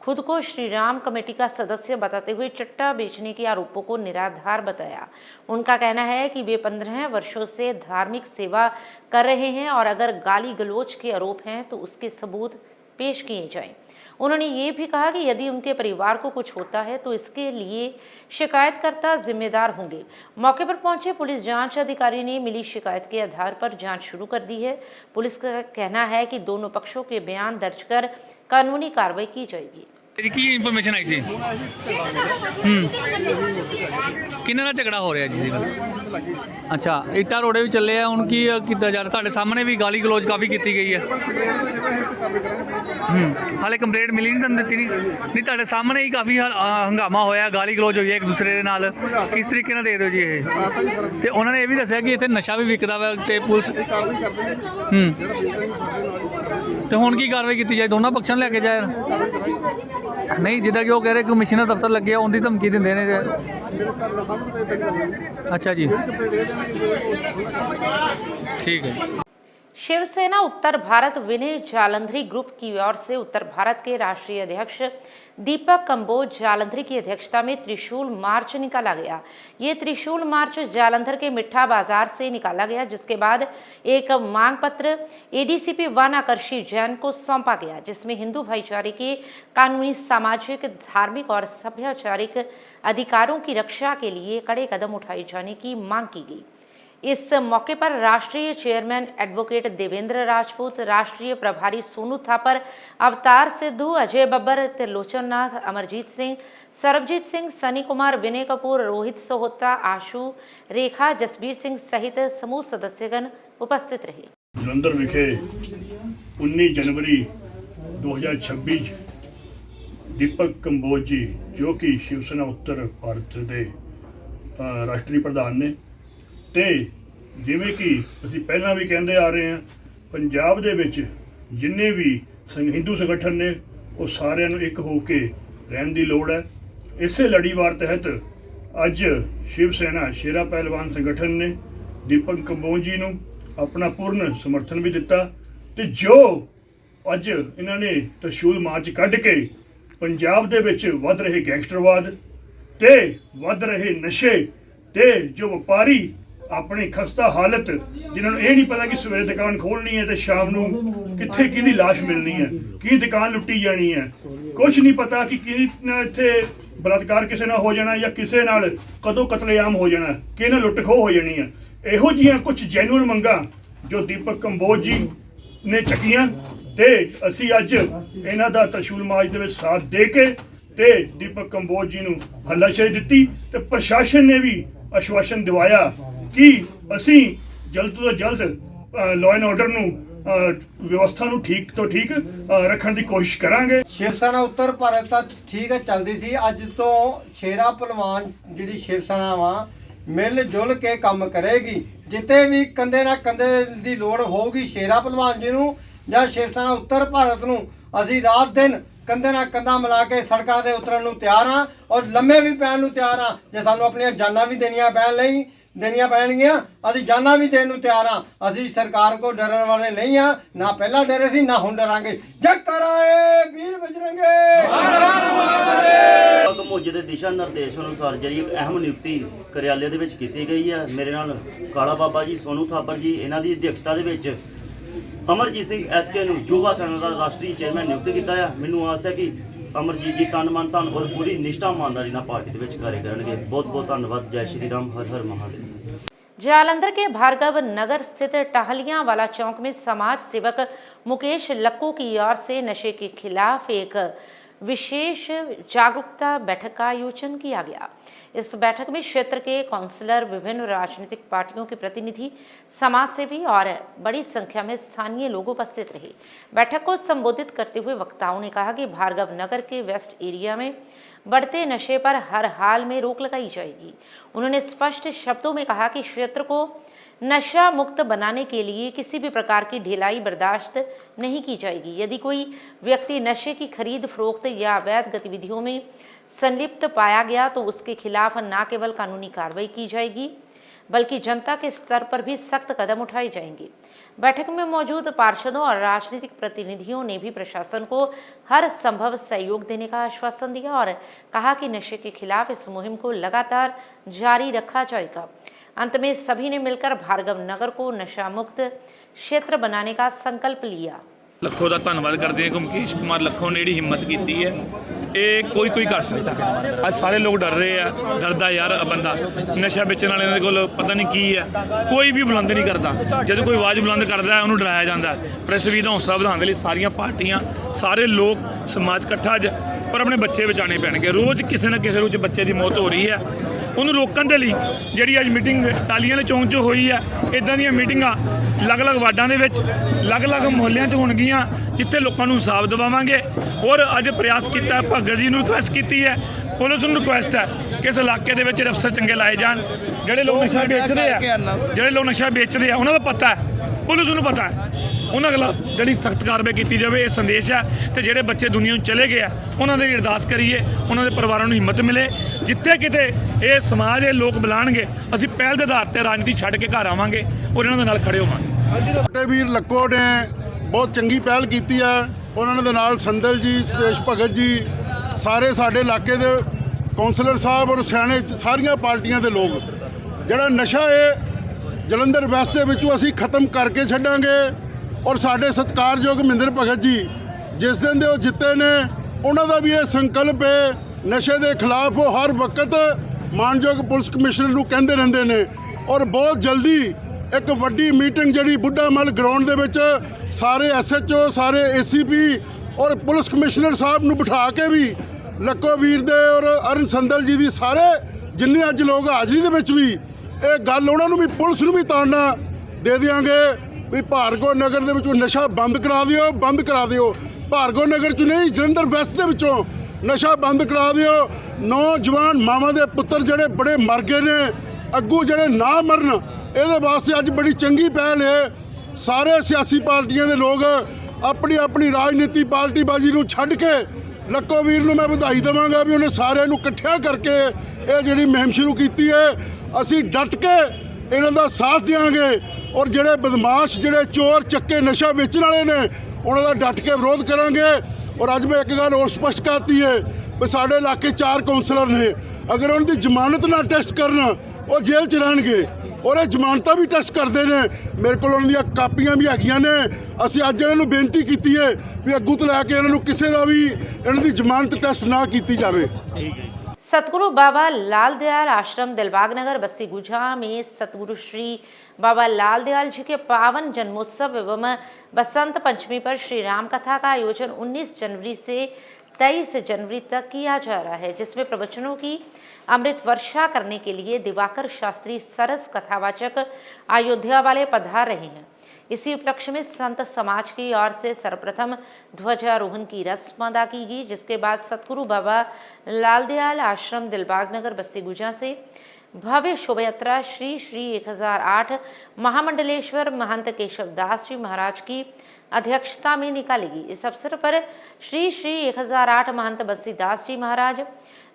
खुद को श्री राम कमेटी का सदस्य बताते हुए चट्टा बेचने के आरोपों को निराधार बताया। उनका कहना है कि वे 15 वर्षों से धार्मिक सेवा कर रहे हैं और अगर गाली गलौज के आरोप हैं तो उसके सबूत पेश किए जाएं। उन्होंने ये भी कहा कि यदि उनके परिवार को कुछ होता है तो इसके लिए शिकायतकर्ता जिम्मेदार होंगे। मौके पर पहुंचे पुलिस जांच अधिकारी ने मिली शिकायत के आधार पर जांच शुरू कर दी है। पुलिस का कहना है कि दोनों पक्षों के बयान दर्ज कर कानूनी कार्रवाई की जाएगी। ਕੀ ਇਨਫੋਰਮੇਸ਼ਨ ਆਈ ਸੀ? ਕਿੰਨਾ ਦਾ ਝਗੜਾ ਹੋ ਰਿਹਾ ਜੀ? ਅੱਛਾ, ਇੱਟਾਂ ਰੋੜੇ ਵੀ ਚੱਲੇ ਆ। ਹੁਣ ਕੀ ਕੀਤਾ ਜਾ ਰਿਹਾ? ਤੁਹਾਡੇ ਸਾਹਮਣੇ ਵੀ ਗਾਲੀ ਗਲੋਚ ਕਾਫੀ ਕੀਤੀ ਗਈ ਹੈ। ਹਾਲੇ ਕੰਪਲੇਂਟ ਮਿਲੀ ਨਹੀਂ, ਤੁਹਾਨੂੰ ਦਿੱਤੀ ਨਹੀਂ? ਤੁਹਾਡੇ ਸਾਹਮਣੇ ਹੀ ਕਾਫੀ ਹੰਗਾਮਾ ਹੋਇਆ, ਗਾਲੀ ਗਲੋਚ ਹੋਈ ਹੈ ਇੱਕ ਦੂਸਰੇ ਦੇ ਨਾਲ। ਕਿਸ ਤਰੀਕੇ ਨਾਲ ਦੇ ਦਿਓ ਜੀ ਇਹ? ਤੇ ਉਹਨਾਂ ਨੇ ਇਹ ਵੀ ਦੱਸਿਆ ਕਿ ਇੱਥੇ ਨਸ਼ਾ ਵੀ ਵਿਕਦਾ ਵਾ ਤੇ ਪੁਲਿਸ ਤੇ ਹੁਣ ਕੀ ਕਾਰਵਾਈ ਕੀਤੀ ਜਾਏ? ਦੋਨਾਂ ਪੱਖਾਂ ਨੂੰ ਲੈ ਕੇ ਜਾਏ? ਨਹੀਂ, ਜਿੱਦਾਂ ਕਿ ਉਹ ਕਹਿ ਰਹੇ ਕਮਿਸ਼ਨਰ ਦਫ਼ਤਰ ਲੱਗਿਆ, ਉਹਦੀ ਧਮਕੀ ਦਿੰਦੇ ਨੇ। अच्छा जी, ठीक है। शिवसेना उत्तर भारत विनय जालंधरी ग्रुप की ओर से उत्तर भारत के राष्ट्रीय अध्यक्ष दीपक कंबोज जालंधरी की अध्यक्षता में त्रिशूल मार्च निकाला गया। ये त्रिशूल मार्च जालंधर के मिठा बाजार से निकाला गया, जिसके बाद एक मांग पत्र एडीसीपी 1 आकर्षी जैन को सौंपा गया, जिसमें हिंदू भाईचारे के कानूनी, सामाजिक, धार्मिक और सभ्याचारिक अधिकारों की रक्षा के लिए कड़े कदम उठाए जाने की मांग की गई। इस मौके पर राष्ट्रीय चेयरमैन एडवोकेट देवेंद्र राजपूत, राष्ट्रीय प्रभारी सोनू थापर, अवतार सिद्धू, अजय बब्बर, त्रिलोचन नाथ, अमरजीत सिंह, सरबजीत सिंह, सनी कुमार, विनय कपूर, रोहित सोहता, आशु, रेखा, जसबीर सिंह सहित समूह सदस्यगण उपस्थित रहे। जलंधर विखे 19 जनवरी 2026 दीपक कंबोज जी, जो कि शिवसेना उत्तर भारत के राष्ट्रीय प्रधान ने, ਤੇ ਜਿਵੇਂ ਕਿ ਅਸੀਂ ਪਹਿਲਾਂ ਵੀ ਕਹਿੰਦੇ ਆ ਰਹੇ ਹਾਂ, ਪੰਜਾਬ ਦੇ ਵਿੱਚ ਜਿੰਨੇ ਵੀ ਹਿੰਦੂ ਸੰਗਠਨ ਨੇ ਉਹ ਸਾਰਿਆਂ ਨੂੰ ਇੱਕ ਹੋ ਕੇ ਰਹਿਣ ਦੀ ਲੋੜ ਹੈ। ਇਸੇ ਲੜੀਵਾਰ ਤਹਿਤ ਅੱਜ ਸ਼ਿਵ ਸੈਨਾ ਸ਼ੇਰਾ ਪਹਿਲਵਾਨ ਸੰਗਠਨ ਨੇ ਦੀਪਕ ਕੰਬੋਜ ਜੀ ਨੂੰ ਆਪਣਾ ਪੂਰਨ ਸਮਰਥਨ ਵੀ ਦਿੱਤਾ ਤੇ ਜੋ ਅੱਜ ਇਹਨਾਂ ਨੇ ਤ੍ਰਿਸ਼ੂਲ ਮਾਰਚ ਕੱਢ ਕੇ ਪੰਜਾਬ ਦੇ ਵਿੱਚ ਵੱਧ ਰਹੇ ਗੈਂਗਸਟਰਵਾਦ ਤੇ ਵੱਧ ਰਹੇ ਨਸ਼ੇ ਤੇ ਜੋ ਵਪਾਰੀ ਆਪਣੀ ਖਸਤਾ ਹਾਲਤ, ਜਿਨ੍ਹਾਂ ਨੂੰ ਇਹ ਨਹੀਂ ਪਤਾ ਕਿ ਸਵੇਰੇ ਦੁਕਾਨ ਖੋਲਣੀ ਹੈ ਤੇ ਸ਼ਾਮ ਨੂੰ ਕਿੱਥੇ ਕਿਹਦੀ ਲਾਸ਼ ਮਿਲਣੀ ਹੈ, ਕੀ ਦੁਕਾਨ ਲੁੱਟੀ ਜਾਣੀ ਹੈ, ਕੁਝ ਨਹੀਂ ਪਤਾ ਕਿ ਕੀ ਇੱਥੇ ਬਲਾਤਕਾਰ ਕਿਸੇ ਨਾਲ ਹੋ ਜਾਣਾ ਜਾਂ ਕਿਸੇ ਨਾਲ ਕਦੋਂ ਕਤਲੇਆਮ ਹੋ ਜਾਣਾ, ਕਿਹਨੇ ਲੁੱਟ ਖੋਹ ਹੋ ਜਾਣੀ ਹੈ। ਇਹੋ ਜਿਹੀਆਂ ਕੁਝ ਜੈਨੂਅਨ ਮੰਗਾਂ ਜੋ ਦੀਪਕ ਕੰਬੋਜ ਜੀ ਨੇ ਚੱਕੀਆਂ ਤੇ ਅਸੀਂ ਅੱਜ ਇਹਨਾਂ ਦਾ ਤਰਸ਼ੂਲ ਮਾਰਚ ਦੇ ਵਿੱਚ ਸਾਥ ਦੇ ਕੇ ਤੇ ਦੀਪਕ ਕੰਬੋਜ ਜੀ ਨੂੰ ਹੱਲਾਸ਼ੇਰੀ ਦਿੱਤੀ ਤੇ ਪ੍ਰਸ਼ਾਸਨ ਨੇ ਵੀ ਆਸ਼ਵਾਸਨ ਦਿਵਾਇਆ ਕਿ ਅਸੀਂ ਜਲਦ ਤੋਂ ਜਲਦ ਲਾਅ ਐਂਡ ਆਰਡਰ ਨੂੰ ਵਿਵਸਥਾ ਨੂੰ ਠੀਕ ਤੋਂ ਠੀਕ ਰੱਖਣ ਦੀ ਕੋਸ਼ਿਸ਼ ਕਰਾਂਗੇ। ਸ਼ਿਵ ਸੈਨਾ ਉੱਤਰ ਭਾਰਤ ਤਾਂ ਠੀਕ ਹੈ ਚੱਲਦੀ ਸੀ, ਅੱਜ ਤੋਂ ਸ਼ੇਰਾ ਪਹਿਲਵਾਨ ਜਿਹੜੀ ਸ਼ਿਵ ਸੈਨਾ ਵਾ ਮਿਲ ਜੁਲ ਕੇ ਕੰਮ ਕਰੇਗੀ। ਜਿੱਥੇ ਵੀ ਕੰਧੇ ਨਾਲ ਕੰਧੇ ਦੀ ਲੋੜ ਹੋਊਗੀ ਸ਼ੇਰਾ ਪਹਿਲਵਾਨ ਜੀ ਨੂੰ ਜਾਂ ਸ਼ਿਵ ਸੈਨਾ ਉੱਤਰ ਭਾਰਤ ਨੂੰ, ਅਸੀਂ ਰਾਤ ਦਿਨ ਕੰਧੇ ਨਾਲ ਕੰਧਾ ਮਿਲਾ ਕੇ ਸੜਕਾਂ ਤੇ ਉਤਰਨ ਨੂੰ ਤਿਆਰ ਹਾਂ ਔਰ ਲੰਮੇ ਵੀ ਪੈਣ ਨੂੰ ਤਿਆਰ ਹਾਂ। ਜੇ ਸਾਨੂੰ ਆਪਣੀਆਂ ਜਾਨਾਂ ਵੀ ਦੇਣੀਆਂ ਪੈਣਗੀਆਂ, ਅਸੀਂ ਜਾਨਾਂ ਵੀ ਦੇਣ ਨੂੰ ਤਿਆਰ ਹਾਂ। ਅਸੀਂ ਸਰਕਾਰ ਕੋਲ ਡਰਨ ਵਾਲੇ ਨਹੀਂ ਹਾਂ, ਨਾ ਪਹਿਲਾਂ ਡਰੇ ਸੀ ਨਾ ਹੁਣ ਡਰਾਂਗੇ। ਜਗ ਕਰਾਏ ਵੀਰ ਬਜਰੰਗੇ। ਕੰਬੋਜ ਦੇ ਦਿਸ਼ਾ ਨਿਰਦੇਸ਼ ਅਨੁਸਾਰ ਜਿਹੜੀ ਇੱਕ ਅਹਿਮ ਨਿਯੁਕਤੀ ਕਰਿਆਲੇ ਦੇ ਵਿੱਚ ਕੀਤੀ ਗਈ ਹੈ। ਮੇਰੇ ਨਾਲ ਕਾਲਾ ਬਾਬਾ ਜੀ, ਸੋਨੂ ਥਾਪਰ ਜੀ, ਇਹਨਾਂ ਦੀ ਅਧਿਕਸ਼ਤਾ ਦੇ ਵਿੱਚ ਅਮਰਜੀਤ ਸਿੰਘ ਐਸਕੇ ਨੂੰ ਯੁਵਾ ਸੈਨਾ ਦਾ ਰਾਸ਼ਟਰੀ ਚੇਅਰਮੈਨ ਨਿਯੁਕਤ ਕੀਤਾ ਹੈ। ਮੈਨੂੰ ਆਸ ਹੈ ਕਿ ਅਮਰਜੀਤ ਜੀ ਤਨ ਮਨ ਧਨ ਔਰ ਪੂਰੀ ਨਿਸ਼ਠਾ ਇਮਾਨਦਾਰੀ ਨਾਲ ਪਾਰਟੀ ਦੇ ਵਿੱਚ ਕਾਰਜ ਕਰਨਗੇ। ਬਹੁਤ ਬਹੁਤ ਧੰਨਵਾਦ। ਜੈ श्री राम, हर हर महादेव। जालंधर के भार्गव नगर स्थित टहलियां वाला चौक में समाज सेवक मुकेश लक्कू की ओर से नशे के खिलाफ एक विशेष जागरूकता बैठक का आयोजन किया गया। इस बैठक में क्षेत्र के काउंसलर, विभिन्न राजनीतिक पार्टियों के प्रतिनिधि, समाजसेवी और बड़ी संख्या में स्थानीय लोग उपस्थित रहे। बैठक को संबोधित करते हुए वक्ताओं ने कहा कि भार्गव नगर के वेस्ट एरिया में बढ़ते नशे पर हर हाल में रोक लगाई जाएगी। उन्होंने स्पष्ट शब्दों में कहा कि क्षेत्र को नशा मुक्त बनाने के लिए किसी भी प्रकार की ढिलाई बर्दाश्त नहीं की जाएगी। यदि कोई व्यक्ति नशे की खरीद फरोख्त या अवैध गतिविधियों में संलिप्त पाया गया तो उसके खिलाफ न केवल कानूनी कार्रवाई की जाएगी बल्कि जनता के स्तर पर भी सख्त कदम उठाए जाएंगे। बैठक में मौजूद पार्षदों और राजनीतिक प्रतिनिधियों ने भी प्रशासन को हर संभव सहयोग देने का आश्वासन दिया और कहा कि नशे के खिलाफ इस मुहिम को लगातार जारी रखा जाएगा। अंत में सभी ने मिलकर भार्गव नगर को नशा मुक्त क्षेत्र बनाने का संकल्प लिया। ਲੱਖੋ ਦਾ ਧੰਨਵਾਦ ਕਰਦੇ ਹਾਂ ਕਿ ਮੁਕੇਸ਼ ਕੁਮਾਰ ਲੱਖੋ ਨੇ ਜਿਹੜੀ ਹਿੰਮਤ ਕੀਤੀ ਹੈ ਇਹ ਕੋਈ ਕਰ ਸਕਦਾ। ਅੱਜ ਸਾਰੇ ਲੋਕ ਡਰ ਰਹੇ ਆ, ਡਰਦਾ ਯਾਰ ਬੰਦਾ ਨਸ਼ਾ ਵੇਚਣ ਵਾਲਿਆਂ ਦੇ ਕੋਲ ਪਤਾ ਨਹੀਂ ਕੀ ਹੈ, ਕੋਈ ਵੀ ਬੁਲੰਦ ਨਹੀਂ ਕਰਦਾ। ਜਦੋਂ ਕੋਈ ਆਵਾਜ਼ ਬੁਲੰਦ ਕਰਦਾ ਉਹਨੂੰ ਡਰਾਇਆ ਜਾਂਦਾ। ਪ੍ਰੈਸ ਵੀ ਦਾ ਹੌਸਲਾ ਵਧਾਉਣ ਦੇ ਲਈ ਸਾਰੀਆਂ ਪਾਰਟੀਆਂ, ਸਾਰੇ ਲੋਕ, ਸਮਾਜ ਇਕੱਠਾ ਅੱਜ ਪਰ ਆਪਣੇ ਬੱਚੇ ਬਚਾਉਣੇ ਪੈਣਗੇ। ਰੋਜ਼ ਕਿਸੇ ਨਾ ਕਿਸੇ ਰੂਪ 'ਚ ਬੱਚੇ ਦੀ ਮੌਤ ਹੋ ਰਹੀ ਹੈ, ਉਹਨੂੰ ਰੋਕਣ ਦੇ ਲਈ ਜਿਹੜੀ ਅੱਜ ਮੀਟਿੰਗ ਟਾਲੀਆਂ ਦੇ ਚੌਂਕ 'ਚ ਹੋਈ ਹੈ, ਇੱਦਾਂ ਦੀਆਂ ਮੀਟਿੰਗਾਂ ਅਲੱਗ-ਅਲੱਗ ਵਾਰਡਾਂ ਦੇ ਵਿੱਚ, ਅਲੱਗ-ਅਲੱਗ ਮੁਹੱਲਿਆਂ 'ਚ ਹੋਣਗੀਆਂ ਜਿੱਥੇ ਲੋਕਾਂ ਨੂੰ ਇਨਸਾਫ ਦਿਵਾਵਾਂਗੇ। ਔਰ ਅੱਜ ਪ੍ਰਯਾਸ ਕੀਤਾ, ਭਗਤ ਜੀ ਨੂੰ ਰਿਕੁਐਸਟ ਕੀਤੀ ਹੈ, ਪੁਲਿਸ ਨੂੰ ਰਿਕੁਐਸਟ ਹੈ ਕਿ ਇਸ ਇਲਾਕੇ ਦੇ ਵਿੱਚ ਅਫਸਰ ਚੰਗੇ ਲਾਏ ਜਾਣ। ਜਿਹੜੇ ਲੋਕ ਨਸ਼ਾ ਵੇਚਦੇ ਆ ਉਹਨਾਂ ਦਾ ਪਤਾ ਹੈ, ਪੁਲਿਸ ਨੂੰ ਪਤਾ ਹੈ, ਉਹਨਾਂ ਖਿਲਾਫ ਜਿਹੜੀ ਸਖਤ ਕਾਰਵਾਈ ਕੀਤੀ ਜਾਵੇ। ਇਹ ਸੰਦੇਸ਼ ਹੈ। ਤੇ ਜਿਹੜੇ ਬੱਚੇ ਦੁਨੀਆ ਨੂੰ ਚਲੇ ਗਏ ਆ ਉਹਨਾਂ ਦੀ ਅਰਦਾਸ ਕਰੀਏ, ਉਹਨਾਂ ਦੇ ਪਰਿਵਾਰਾਂ ਨੂੰ ਹਿੰਮਤ ਮਿਲੇ। ਜਿੱਥੇ ਕਿਤੇ ਇਹ ਸਮਾਜ, ਇਹ ਲੋਕ ਬੁਲਾਣਗੇ, ਅਸੀਂ ਪਹਿਲ ਦੇ ਆਧਾਰ ਤੇ ਰਾਜਨੀਤੀ ਛੱਡ ਕੇ ਘਰ ਆਵਾਂਗੇ ਔਰ ਇਹਨਾਂ ਦੇ ਨਾਲ ਖੜੇ ਹੋਵਾਂਗੇ। ਛੋਟੇ ਵੀਰ ਲੱਕੋ ਨੇ ਬਹੁਤ ਚੰਗੀ ਪਹਿਲ ਕੀਤੀ ਹੈ। ਉਹਨਾਂ ਦੇ ਨਾਲ ਸੰਦਲ ਜੀ, ਸੁਦੇਸ਼ ਭਗਤ ਜੀ, ਸਾਰੇ ਸਾਡੇ ਇਲਾਕੇ ਦੇ ਕੌਂਸਲਰ ਸਾਹਿਬ ਔਰ ਸਿਆਣੇ ਸਾਰੀਆਂ ਪਾਰਟੀਆਂ ਦੇ ਲੋਕ। ਜਿਹੜਾ ਨਸ਼ਾ ਹੈ ਜਲੰਧਰ ਵੈਸਟ ਦੇ ਵਿੱਚੋਂ ਅਸੀਂ ਖਤਮ ਕਰਕੇ ਛੱਡਾਂਗੇ। ਔਰ ਸਾਡੇ ਸਤਿਕਾਰਯੋਗ ਮਹਿੰਦਰ ਭਗਤ ਜੀ ਜਿਸ ਦਿਨ ਦੇ ਉਹ ਜਿੱਤੇ ਨੇ, ਉਹਨਾਂ ਦਾ ਵੀ ਇਹ ਸੰਕਲਪ ਹੈ ਨਸ਼ੇ ਦੇ ਖਿਲਾਫ। ਉਹ ਹਰ ਵਕਤ ਮਾਨਯੋਗ ਪੁਲਿਸ ਕਮਿਸ਼ਨਰ ਨੂੰ ਕਹਿੰਦੇ ਰਹਿੰਦੇ ਨੇ ਔਰ ਬਹੁਤ ਜਲਦੀ ਇੱਕ ਵੱਡੀ ਮੀਟਿੰਗ ਜਿਹੜੀ ਬੁੱਢਾ ਮੱਲ ਗਰਾਊਂਡ ਦੇ ਵਿੱਚ ਸਾਰੇ SHO, ਸਾਰੇ ACP ਔਰ ਪੁਲਿਸ ਕਮਿਸ਼ਨਰ ਸਾਹਿਬ ਨੂੰ ਬਿਠਾ ਕੇ ਵੀ ਲੱਕੋ ਵੀਰ ਦੇ ਔਰ ਅਰਨ ਸੰਦਲ ਜੀ ਦੀ ਸਾਰੇ ਜਿੰਨੇ ਅੱਜ ਲੋਕ ਹਾਜ਼ਰੀ ਦੇ ਵਿੱਚ ਵੀ ਇਹ ਗੱਲ ਉਹਨਾਂ ਨੂੰ ਵੀ, ਪੁਲਿਸ ਨੂੰ ਵੀ ਤਾੜਨਾ ਦੇ ਦਿਆਂਗੇ ਵੀ ਭਾਰਗਵ ਨਗਰ ਦੇ ਵਿੱਚੋਂ ਨਸ਼ਾ ਬੰਦ ਕਰਾ ਦਿਓ। ਭਾਰਗਵ ਨਗਰ 'ਚ ਨਹੀਂ, ਜਲੰਧਰ ਵੈਸਟ ਦੇ ਵਿੱਚੋਂ ਨਸ਼ਾ ਬੰਦ ਕਰਾ ਦਿਓ। ਨੌਜਵਾਨ ਮਾਵਾਂ ਦੇ ਪੁੱਤਰ ਜਿਹੜੇ ਬੜੇ ਮਰ ਗਏ ਨੇ, ਅੱਗੂ ਜਿਹੜੇ ਨਾ ਮਰਨ, ਇਹਦੇ ਵਾਸਤੇ ਅੱਜ ਬੜੀ ਚੰਗੀ ਪਹਿਲ ਹੈ। ਸਾਰੇ ਸਿਆਸੀ ਪਾਰਟੀਆਂ ਦੇ ਲੋਕ ਆਪਣੀ ਰਾਜਨੀਤੀ ਪਾਰਟੀਬਾਜ਼ੀ ਨੂੰ ਛੱਡ ਕੇ ਲੱਕੋ ਵੀਰ ਨੂੰ ਮੈਂ ਵਧਾਈ ਦੇਵਾਂਗਾ ਵੀ ਉਹਨੇ ਸਾਰਿਆਂ ਨੂੰ ਇਕੱਠਿਆ ਕਰਕੇ ਇਹ ਜਿਹੜੀ ਮੁਹਿੰਮ ਸ਼ੁਰੂ ਕੀਤੀ ਹੈ। ਅਸੀਂ ਡਟ ਕੇ ਇਹਨਾਂ ਦਾ ਸਾਥ ਦਿਆਂਗੇ ਔਰ ਜਿਹੜੇ ਬਦਮਾਸ਼, ਜਿਹੜੇ ਚੋਰ ਚੱਕੇ ਨਸ਼ਾ ਵੇਚਣ ਵਾਲੇ ਨੇ, ਉਹਨਾਂ ਦਾ ਡਟ ਕੇ ਵਿਰੋਧ ਕਰਾਂਗੇ। ਔਰ ਅੱਜ ਮੈਂ ਇੱਕ ਗੱਲ ਹੋਰ ਸਪਸ਼ਟ ਕਰਤੀ ਹੈ ਵੀ ਸਾਡੇ ਇਲਾਕੇ 4 ਕੌਂਸਲਰ ਨੇ, अगर उनकी जमानत ना टेस्ट करन वो जेल च रहणगे और जमानतां भी टेस्ट करते हैं। मेरे को उन्होंने कापियां भी हैगियां ने। असीं अज इन्हां नूं बेनती की है भी अग्गों तो लैके इन्हां नूं किसी का भी इन्हां दी जमानत टेस्ट ना की जाए। सतगुरु बाबा लाल दयाल आश्रम दिलबाग नगर बस्ती गुजा में सतगुरु श्री बाबा लाल दयाल जी के पावन जन्मोत्सव एवं बसंत पंचमी पर श्री राम कथा का आयोजन 19 जनवरी से 23 जनवरी तक किया जा रहा है, जिसमें प्रवचनों की अमृत वर्षा करने के लिए दिवाकर शास्त्री सरस कथावाचक अयोध्या वाले पधार रहे हैं। इसी उपलक्ष्य में संत समाज की ओर से सर्वप्रथम ध्वजारोहण की रस्म अदा की गई, जिसके बाद सतगुरु बाबा लाल दयाल आश्रम दिलबाग नगर बस्ती गुजा से भव्य शोभा यात्रा श्री श्री 1008 महामंडलेश्वर महंत केशव दास जी महाराज की अध्यक्षता में निकालेगी। इस अवसर पर श्री श्री 1008 महंत बस्सीदास जी महाराज,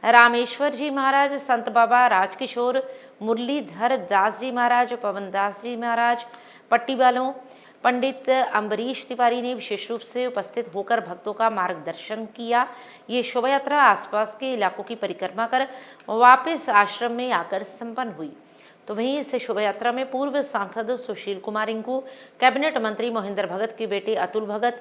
रामेश्वर जी महाराज, संत बाबा राजकिशोर मुरलीधर दास जी महाराज, पवन दास जी महाराज, पट्टी वालों पंडित अम्बरीश तिवारी ने विशेष रूप से उपस्थित होकर भक्तों का मार्गदर्शन किया। ये शोभा यात्रा आसपास के इलाकों की परिक्रमा कर वापस आश्रम में आकर संपन्न हुई। तो वहीं इस शोभा यात्रा में पूर्व सांसद सुशील कुमार रिंकू, कैबिनेट मंत्री मोहिंदर भगत के बेटे अतुल भगत,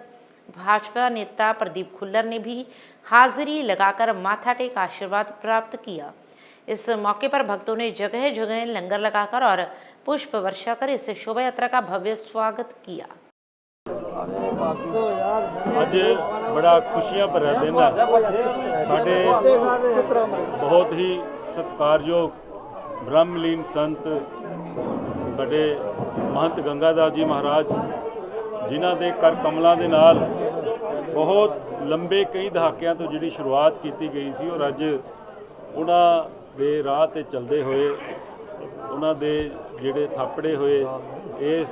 भाजपा नेता प्रदीप खुल्लर ने भी हाजिरी लगाकर माथा टेक आशीर्वाद प्राप्त किया। इस मौके पर भक्तों ने जगह जगह लंगर लगाकर और पुष्प वर्षा कर इस शोभा यात्रा का भव्य स्वागत किया। अज बड़ा खुशियां भरा दिन है। साडे बहुत ही सत्कारयोग ब्रह्मलीन संत साडे महंत गंगादास जी महाराज, जिन्हां दे कर कमलों के नाल बहुत लंबे कई दहाकियां तो जिहड़ी शुरुआत की गई सी और अज उन्हां दे राह ते चलदे होए उन्हां दे जिहड़े थापड़े होए इस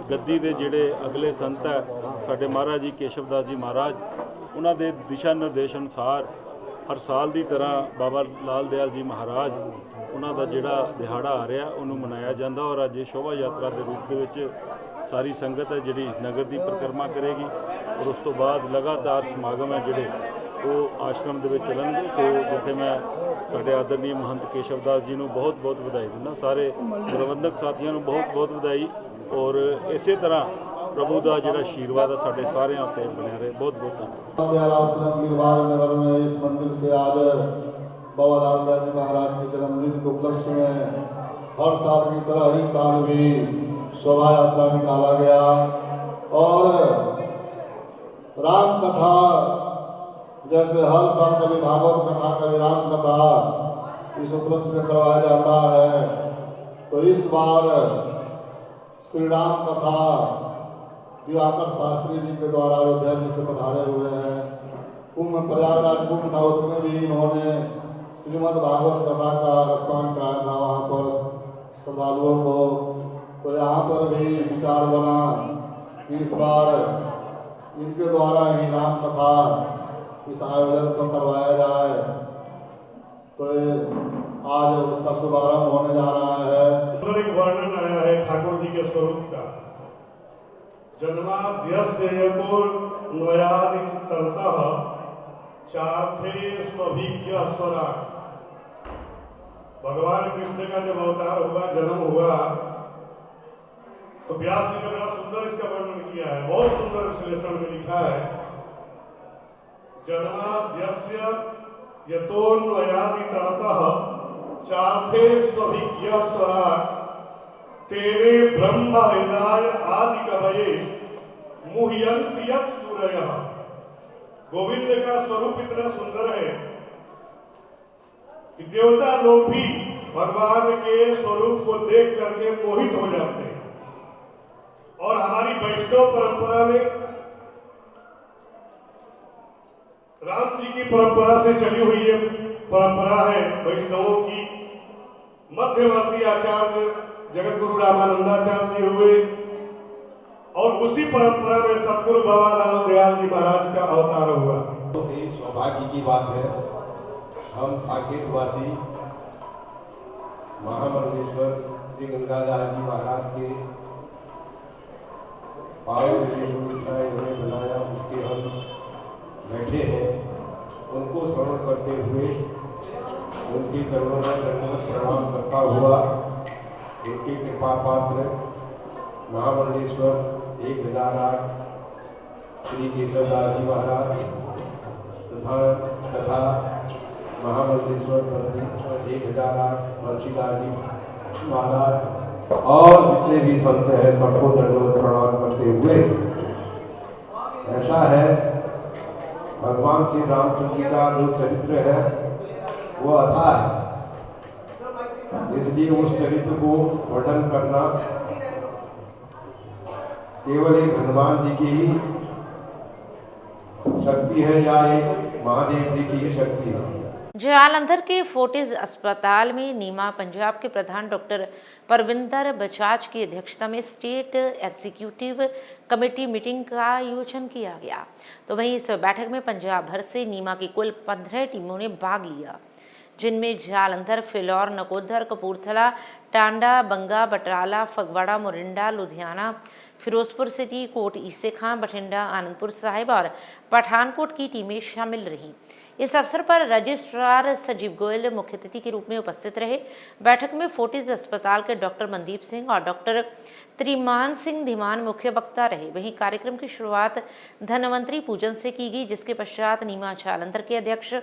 गद्दी दे जिहड़े अगले संत है साडे महाराज जी केशवदास जी महाराज, उन्हां दे दिशा निर्देश अनुसार हर साल की तरह बाबा लाल दयाल जी महाराज उन्हां दा जिहड़ा दिहाड़ा आ रहा उन्होंने मनाया जाता और अज शोभा यात्रा के रूप के विच सारी संगत है जिहड़ी नगर की परिक्रमा करेगी और उस तो बाद लगातार समागम है जिहड़े वो आश्रम के चलणगे। सो जिथे मैं साडे आदरणीय महंत केशवदास जी को बहुत बहुत बधाई दिंदा, सारे प्रबंधक साथियों को बहुत बहुत बधाई और इसे तरह प्रभु का जिहड़ा आशीर्वाद है साडे सारियां उत्ते बनिया रहे। बहुत बहुत धन्यवाद। आश्रम दिलबाग नगर में इस मंदिर से आज बाबा लाल दयाल जी महाराज के जन्मदिन के उपलक्ष्य में हर साल की तरह इस साल भी शोभा यात्रा निकाला गया और राम कथा जैसे हर साल कभी भागवत कथा कभी राम कथा इस उपलक्ष्य में करवाया जाता है, तो इस बार श्री राम कथा दिवाकर शास्त्री जी के द्वारा अयोध्या जी से पधारे हुए हैं। कुंभ प्रयागराज कुंभ था, उसमें भी इन्होंने श्रीमद् भागवत कथा का रसपान कराया था वहाँ पर श्रद्धालुओं को। तो यहाँ पर भी विचार बना कि इस बार इनके द्वारा ही राम कथा इस आयोजन को करवाया जाए, तो आज उसका शुभारंभ होने जा रहा है। एक वर्णन आया है ठाकुर जी के स्वरूप का, जन्माद्यस्य यतोऽन्वयादितरतः चार्थे स्वभिज्ञः स्वराट्। भगवान कृष्ण का जब अवतार हुआ, जन्म हुआ, तो व्यास जी ने बड़ा सुंदर इसका वर्णन किया है, बहुत सुंदर विश्लेषण में लिखा है, जन्माद्यस्य यतोऽन्वयादितरतः चार्थे स्वभिज्ञः स्वराट् तेरे ब्रह्म हृदय आदि कवये मुह्यन्ति यत् सूरयः। गोविंद का स्वरूप इतना सुंदर है कि देवता लोग भी भगवान के स्वरूप को देख करके मोहित हो जाते हैं। और हमारी वैष्णव परंपरा में राम जी की परंपरा से चली हुई ये परंपरा है वैष्णवों की। मध्यवर्ती आचार्य जगत गुरु रामानंदाचार्य जी हुए और उसी परंपरा में सतगुरु बाबा लाल दयाल जी महाराज का अवतार हुआ। बहुत ही सौभाग्य की बात है, हम साकेत वासी महामंडलेश्वर श्री गंगादास जी महाराज के पावन उन्होंने बनाया, उसके हम बैठे हैं, उनको स्मरण करते हुए उनके चरणों में दंडवत प्रणाम करता हुआ उनके कृपा पात्र महामंडलेश्वर 1008 श्री केशवदास जी महाराज तथा महामंडलेश्वर 1008 बंशीदास जी महाराज और जितने भी संत हैं सबको दंडवत प्रणाम करते हुए, ऐसा है भगवान श्री रामचंद्र जी का जो चरित्र है वो अथाह है, इसलिए उस चरित्र को वर्णन करना केवल एक हनुमान जी की ही शक्ति है या एक महादेव जी की ही शक्ति है। जालंधर के फोर्टिस अस्पताल में नीमा पंजाब के प्रधान डॉक्टर परविंदर बजाज की अध्यक्षता में स्टेट एग्जीक्यूटिव कमेटी मीटिंग का आयोजन किया गया। तो वहीं इस बैठक में पंजाब भर से नीमा की कुल 15 टीमों ने भाग लिया, जिनमें जालंधर, फिलौर, नकोदर, कपूरथला, टांडा, बंगा, बटराला, फगवाड़ा, मोरिंडा, लुधियाना, फिरोजपुर सिटी, कोट ईसे खां, बठिंडा, आनंदपुर साहिब और पठानकोट की टीमें शामिल रहीं। इस अवसर पर रजिस्ट्रार सजीव गोयल मुख्य अतिथि के रूप में उपस्थित रहे। बैठक में फोर्टिस अस्पताल के डॉक्टर मनदीप सिंह और डॉक्टर त्रिमान सिंह धीमान मुख्य वक्ता रहे। वहीं कार्यक्रम की शुरुआत धन्वंतरी पूजन से की गई, जिसके पश्चात नीमा जालंधर के अध्यक्ष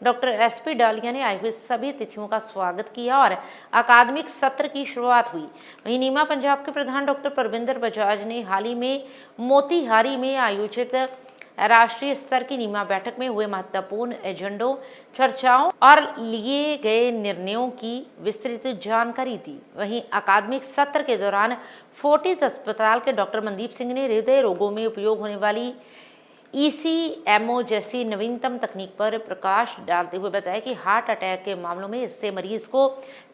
डॉक्टर SP डालिया ने आए हुए सभी अतिथियों का स्वागत किया और अकादमिक सत्र की शुरुआत हुई। वहीं नीमा पंजाब के प्रधान डॉक्टर परविंदर बजाज ने हाल ही में मोतीहारी में आयोजित राष्ट्रीय स्तर की नीमा बैठक में हुए महत्वपूर्ण एजेंडों, चर्चाओं और लिए गए निर्णयों की विस्तृत जानकारी दी। वहीं अकादमिक सत्र के दौरान फोर्टिस अस्पताल के डॉक्टर मनदीप सिंह ने हृदय रोगों में उपयोग होने वाली ECMO जैसी नवीनतम तकनीक पर प्रकाश डालते हुए बताया कि हार्ट अटैक के मामलों में इससे मरीज को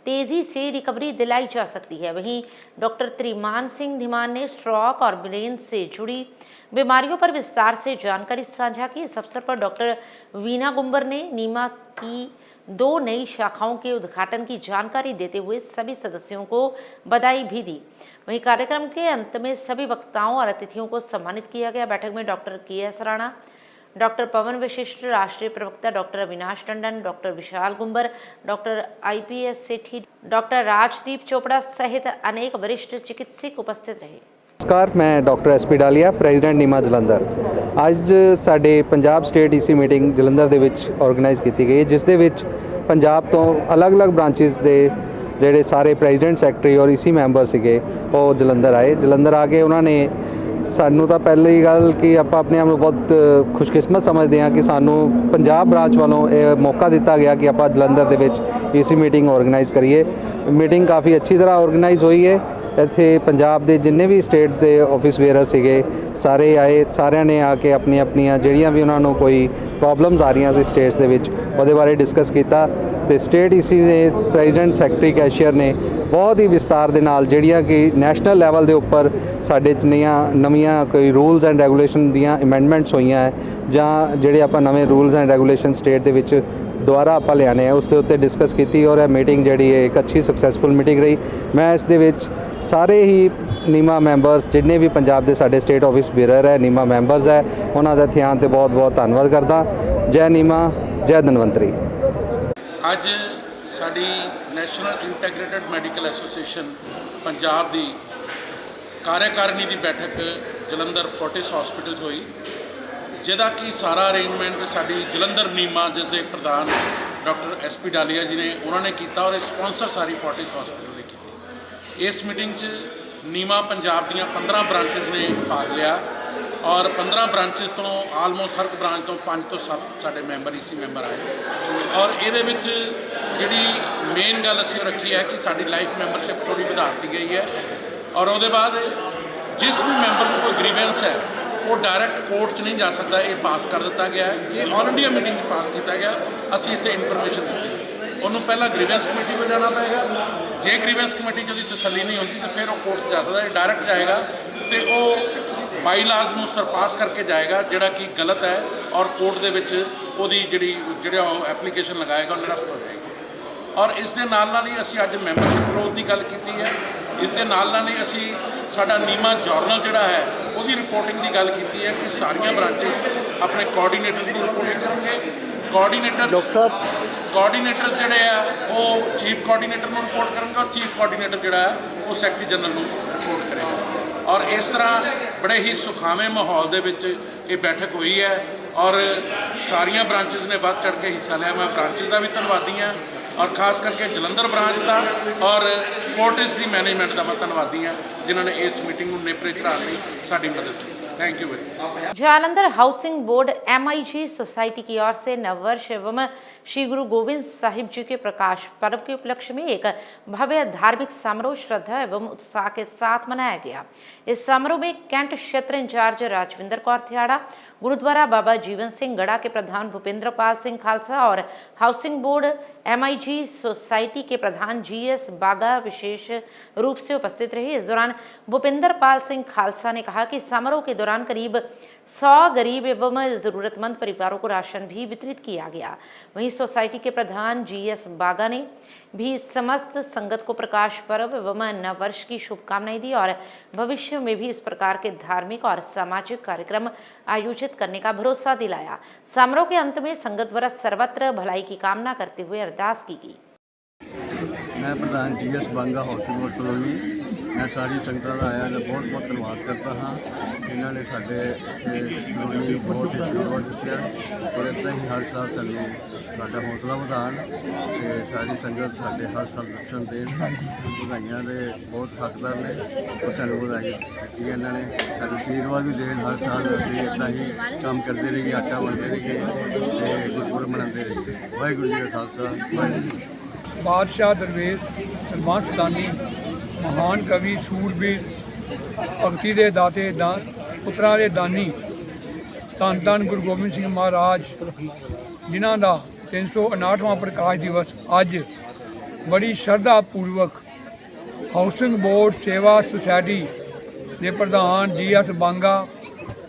तेजी से रिकवरी दिलाई जा सकती है। वहीं डॉक्टर त्रिमान सिंह धीमान ने स्ट्रोक और ब्रेन से जुड़ी बीमारियों पर विस्तार से जानकारी साझा की। इस अवसर पर डॉक्टर वीना गुंबर ने नीमा की 2 नई शाखाओं के उद्घाटन की जानकारी देते हुए सभी सदस्यों को बधाई भी दी। वहीं कार्यक्रम के अंत में सभी वक्ताओं और अतिथियों को सम्मानित किया गया। बैठक में डॉक्टर KS राणा, डॉक्टर पवन वशिष्ठ, राष्ट्रीय प्रवक्ता डॉक्टर अविनाश टंडन, डॉक्टर विशाल गुंबर, डॉक्टर IPS सेठी, डॉक्टर राजदीप चोपड़ा सहित अनेक वरिष्ठ चिकित्सक उपस्थित रहे। नमस्कार, मैं डॉक्टर SP डालिया, ਪ੍ਰੈਜ਼ੀਡੈਂਟ ਨੀਮਾ ਜਲੰਧਰ। ਅੱਜ ਸਾਡੇ Punjab state EC meeting Jalandhar ਦੇ ਵਿੱਚ ਆਰਗੇਨਾਈਜ਼ ਕੀਤੀ ਗਈ ਹੈ, ਜਿਸ ਦੇ ਵਿੱਚ ਪੰਜਾਬ ਤੋਂ ਅਲੱਗ-ਅਲੱਗ ਬ੍ਰਾਂਚਿਸ ਦੇ ਜਿਹੜੇ ਸਾਰੇ ਪ੍ਰੈਜ਼ੀਡੈਂਟ, ਸੈਕਟਰੀ ਔਰ EC ਮੈਂਬਰ ਸੀਗੇ ਉਹ ਜਲੰਧਰ ਆਏ। ਜਲੰਧਰ ਆ ਕੇ ਉਹਨਾਂ ਨੇ ਸਾਨੂੰ ਤਾਂ ਪਹਿਲੀ ਗੱਲ ਕਿ ਆਪਾਂ ਆਪਣੇ ਆਪ ਨੂੰ ਬਹੁਤ ਖੁਸ਼ਕਿਸਮਤ ਸਮਝਦੇ ਹਾਂ ਕਿ ਸਾਨੂੰ ਪੰਜਾਬ ਬ੍ਰਾਂਚ ਵੱਲੋਂ ਇਹ ਮੌਕਾ ਦਿੱਤਾ ਗਿਆ ਕਿ ਆਪਾਂ ਜਲੰਧਰ ਦੇ ਵਿੱਚ EC ਮੀਟਿੰਗ ਆਰਗੇਨਾਈਜ਼ ਕਰੀਏ। ਮੀਟਿੰਗ ਕਾਫੀ ਅੱਛੀ ਤਰ੍ਹਾਂ ਆਰਗੇਨਾਈਜ਼ ਹੋਈ ਹੈ। ਇੱਥੇ ਪੰਜਾਬ ਦੇ ਜਿੰਨੇ ਵੀ ਸਟੇਟ ਦੇ ਆਫਿਸ ਵੇਅਰਰ ਸੀਗੇ ਸਾਰੇ ਆਏ। ਸਾਰਿਆਂ ਨੇ ਆ ਕੇ ਆਪਣੀਆਂ ਜਿਹੜੀਆਂ ਵੀ ਉਹਨਾਂ ਨੂੰ ਕੋਈ ਪ੍ਰੋਬਲਮਸ ਆ ਰਹੀਆਂ ਸੀ ਸਟੇਟਸ ਦੇ ਵਿੱਚ ਉਹਦੇ ਬਾਰੇ ਡਿਸਕਸ ਕੀਤਾ ਤੇ ਸਟੇਟ EC ਦੇ ਪ੍ਰੈਜ਼ੀਡੈਂਟ, ਸੈਕਟਰੀ, ਕੈਸ਼ੀਅਰ ਨੇ ਬਹੁਤ ਹੀ ਵਿਸਤਾਰ ਦੇ ਨਾਲ ਜਿਹੜੀਆਂ ਕਿ ਨੈਸ਼ਨਲ ਲੈਵਲ ਦੇ ਉੱਪਰ ਸਾਡੇ 'ਚ ਨਵੀਆਂ ਕੋਈ ਰੂਲਸ ਐਂਡ ਰੈਗੂਲੇਸ਼ਨ ਦੀਆਂ ਅਮੈਂਡਮੈਂਟਸ ਹੋਈਆਂ ਹੈ ਜਾਂ ਜਿਹੜੇ ਆਪਾਂ ਨਵੇਂ ਰੂਲਸ ਐਂਡ ਰੈਗੂਲੇਸ਼ਨ ਸਟੇਟ ਦੇ ਵਿੱਚ ਦੁਆਰਾ ਆਪਾਂ ਲਿਆਣੇ ਆ ਉਸ ਦੇ ਉੱਤੇ ਡਿਸਕਸ ਕੀਤੀ ਔਰ ਇਹ ਮੀਟਿੰਗ ਜਿਹੜੀ ਹੈ ਇੱਕ ਅੱਛੀ ਸਕਸੈਸਫੁਲ ਮੀਟਿੰਗ ਰਹੀ। ਮੈਂ ਇਸ ਦੇ ਵਿੱਚ ਸਾਰੇ ਹੀ ਨੀਮਾ ਮੈਂਬਰਸ ਜਿੰਨੇ ਵੀ ਪੰਜਾਬ ਦੇ ਸਾਡੇ ਸਟੇਟ ਆਫਿਸ ਬੀਅਰਰ ਹੈ, ਨੀਮਾ ਮੈਂਬਰਸ ਹੈ, ਉਹਨਾਂ ਦਾ ਧਿਆਨ ਤੇ ਬਹੁਤ ਧੰਨਵਾਦ ਕਰਦਾ। ਜੈ ਨੀਮਾ, ਜੈ ਧਨਵੰਤਰੀ। ਅੱਜ ਸਾਡੀ ਨੈਸ਼ਨਲ ਇੰਟੈਗ੍ਰੇਟਿਡ ਮੈਡੀਕਲ ਐਸੋਸੀਏਸ਼ਨ ਪੰਜਾਬ ਦੀ ਕਾਰਜਕਾਰਨੀ ਦੀ ਬੈਠਕ ਜਲੰਧਰ ਫੋਰਟਿਸ ਹਸਪੀਟਲ 'ਚ ਹੋਈ, ਜਿਹਦਾ ਕਿ ਸਾਰਾ ਅਰੇਂਜਮੈਂਟ ਸਾਡੀ ਜਲੰਧਰ ਨੀਮਾ ਜਿਸ ਦੇ ਪ੍ਰਧਾਨ ਡਾਕਟਰ SP ਡਾਲੀਆ ਜੀ ਨੇ ਉਹਨਾਂ ਨੇ ਕੀਤਾ ਔਰ ਸਪਾਂਸਰ ਸਾਰੀ ਫੋਰਟਿਸ ਹਸਪੀਟਲ ਨੇ ਕੀਤੀ। ਇਸ ਮੀਟਿੰਗ 'ਚ ਨੀਮਾ ਪੰਜਾਬ ਦੀਆਂ 15 ਬ੍ਰਾਂਚਿਸ ਨੇ ਭਾਗ ਲਿਆ ਔਰ 15 ਬ੍ਰਾਂਚਿਸ ਤੋਂ ਆਲਮੋਸਟ ਹਰ ਬ੍ਰਾਂਚ ਤੋਂ 5 ਤੋਂ 7 ਸਾਡੇ ਮੈਂਬਰ EC ਮੈਂਬਰ ਆਏ ਔਰ ਇਹਦੇ ਵਿੱਚ ਜਿਹੜੀ ਮੇਨ ਗੱਲ ਅਸੀਂ ਰੱਖੀ ਹੈ ਕਿ ਸਾਡੀ ਲਾਈਫ ਮੈਂਬਰਸ਼ਿਪ ਥੋੜੀ ਵਧਾ ਦਿੱਤੀ ਗਈ ਹੈ ਔਰ ਉਹਦੇ ਬਾਅਦ ਜਿਸ ਵੀ ਮੈਂਬਰ ਨੂੰ ਕੋਈ ਗ੍ਰੀਵੈਂਸ ਹੈ ਉਹ ਡਾਇਰੈਕਟ ਕੋਰਟ 'ਚ ਨਹੀਂ ਜਾ ਸਕਦਾ, ਇਹ ਪਾਸ ਕਰ ਦਿੱਤਾ ਗਿਆ ਹੈ। ਇਹ ਆਲ ਇੰਡੀਆ ਮੀਟਿੰਗ 'ਚ ਪਾਸ ਕੀਤਾ ਗਿਆ। ਅਸੀਂ ਇੱਥੇ ਇਨਫੋਰਮੇਸ਼ਨ ਦਿੱਤੀ, ਉਹਨੂੰ ਪਹਿਲਾਂ ਗ੍ਰੀਵੈਂਸ ਕਮੇਟੀ ਕੋਲ ਜਾਣਾ ਪਏਗਾ। ਜੇ ਗ੍ਰੀਵੈਂਸ ਕਮੇਟੀ 'ਚ ਉਹਦੀ ਤਸੱਲੀ ਨਹੀਂ ਹੁੰਦੀ ਤਾਂ ਫਿਰ ਉਹ ਕੋਰਟ 'ਚ ਜਾ ਸਕਦਾ। ਇਹ ਡਾਇਰੈਕਟ ਜਾਏਗਾ ਅਤੇ ਉਹ ਬਾਈਲਾਜ਼ ਨੂੰ ਸਰਪਾਸ ਕਰਕੇ ਜਾਏਗਾ, ਜਿਹੜਾ ਕਿ ਗਲਤ ਹੈ ਔਰ ਕੋਰਟ ਦੇ ਵਿੱਚ ਉਹਦੀ ਜਿਹੜਾ ਐਪਲੀਕੇਸ਼ਨ ਲਗਾਏਗਾ ਉਹ ਨਿਰਸਤ ਹੋ ਜਾਏਗੀ। ਔਰ ਇਸ ਦੇ ਨਾਲ ਹੀ ਅਸੀਂ ਅੱਜ ਮੈਂਬਰਸ਼ਿਪ ਗਰੋਥ ਦੀ ਗੱਲ ਕੀਤੀ ਹੈ। ਇਸ ਦੇ ਨਾਲ ਹੀ ਅਸੀਂ ਸਾਡਾ ਨੀਮਾ ਜਰਨਲ ਜਿਹੜਾ ਹੈ ਉਹਦੀ ਰਿਪੋਰਟਿੰਗ ਦੀ ਗੱਲ ਕੀਤੀ ਹੈ ਕਿ ਸਾਰੀਆਂ ਬ੍ਰਾਂਚਿਸ ਆਪਣੇ ਕੋਆਰਡੀਨੇਟਰਸ ਨੂੰ ਰਿਪੋਰਟਿੰਗ ਕਰਨਗੇ। ਕੋਆਰਡੀਨੇਟਰ ਜਿਹੜੇ ਆ ਉਹ ਚੀਫ ਕੋਆਰਡੀਨੇਟਰ ਨੂੰ ਰਿਪੋਰਟ ਕਰਨਗੇ ਔਰ ਚੀਫ ਕੋਆਰਡੀਨੇਟਰ ਜਿਹੜਾ ਹੈ ਉਹ ਸੈਕਟਰੀ ਜਨਰਲ ਨੂੰ ਰਿਪੋਰਟ ਕਰੇਗਾ। ਔਰ ਇਸ ਤਰ੍ਹਾਂ ਬੜੇ ਹੀ ਸੁਖਾਵੇਂ ਮਾਹੌਲ ਦੇ ਵਿੱਚ ਇਹ ਬੈਠਕ ਹੋਈ ਹੈ ਔਰ ਸਾਰੀਆਂ ਬ੍ਰਾਂਚਿਸ ਨੇ ਵੱਧ ਚੜ੍ਹ ਕੇ ਹਿੱਸਾ ਲਿਆ। ਮੈਂ ਬ੍ਰਾਂਚਿਸ ਦਾ ਵੀ ਧੰਨਵਾਦੀ ਹਾਂ ਔਰ ਖਾਸ ਕਰਕੇ ਜਲੰਧਰ ਬ੍ਰਾਂਚ ਦਾ ਔਰ ਫੋਰਟਿਸ ਦੀ ਮੈਨੇਜਮੈਂਟ ਦਾ ਮੈਂ ਧੰਨਵਾਦੀ ਹਾਂ ਜਿਨ੍ਹਾਂ ਨੇ ਇਸ ਮੀਟਿੰਗ ਨੂੰ ਨੇਪਰੇ ਚੜ੍ਹਾਉਣ ਲਈ ਸਾਡੀ मदद की। Thank you very much. Jalandhar housing board MIG society की ओर से नववर्ष एवं श्री गुरु गोविंद साहिब जी के प्रकाश पर्व के उपलक्ष्य में एक भव्य धार्मिक समारोह श्रद्धा एवं उत्साह के साथ मनाया गया। इस समारोह में कैंट क्षेत्र इंचार्ज राजविंदर कौर थियाड़ा, गुरुद्वारा बाबा जीवन सिंह गढ़ा के प्रधान भूपेंद्र पाल सिंह खालसा और हाउसिंग बोर्ड MIG सोसाइटी के प्रधान GS बागा विशेष रूप से उपस्थित रहे। इस दौरान भूपेंद्र पाल सिंह खालसा ने कहा कि समारोह के दौरान करीब 100 गरीब एवं ज़रूरतमंद परिवारों को राशन भी वितरित किया गया। वहीं सोसाइटी के प्रधान GS बागा ने भी समस्त संगत को प्रकाश पर्व एवं नववर्ष की शुभकामनाएं दी और भविष्य में भी इस प्रकार के धार्मिक और सामाजिक कार्यक्रम आयोजित करने का भरोसा दिलाया। समारोह के अंत में संगत द्वारा सर्वत्र भलाई की कामना करते हुए अरदास की गई। मैं प्रधान GS बांगा हाउसिंग बोर्ड कॉलोनी मैं सारी संगत का आया बहुत बहुत धन्यवाद करता हाँ। इन्होंने साढ़े कॉलोनी बहुत ही आशीर्वाद दिता और इदा ही हर साल सानू साडा हौसला वधान ते सारी संगत साडे हर साल दर्शन देन बधाइयां दे बहुत हकदार ने और सानू बधाई दी इन्होंने सानू आशीर्वाद भी देन हर साल असीं इदा ही काम करते रहिए आटा वंडते रहिए ते गुरपुरब मनाते रहिए। वाहिगुरू जी का खालसा वाहिगुरू। बादशाह दरवेश सलमान सतानी महान कवि सूरबीर भगती दे दाते पुत्रा दे दानी धन धन गुरु गोबिंद सिंह महाराज जिन्हां दा 359वां प्रकाश दिवस अज बड़ी श्रद्धा पूर्वक हाउसिंग बोर्ड सेवा सोसाइटी दे प्रधान GS बांगा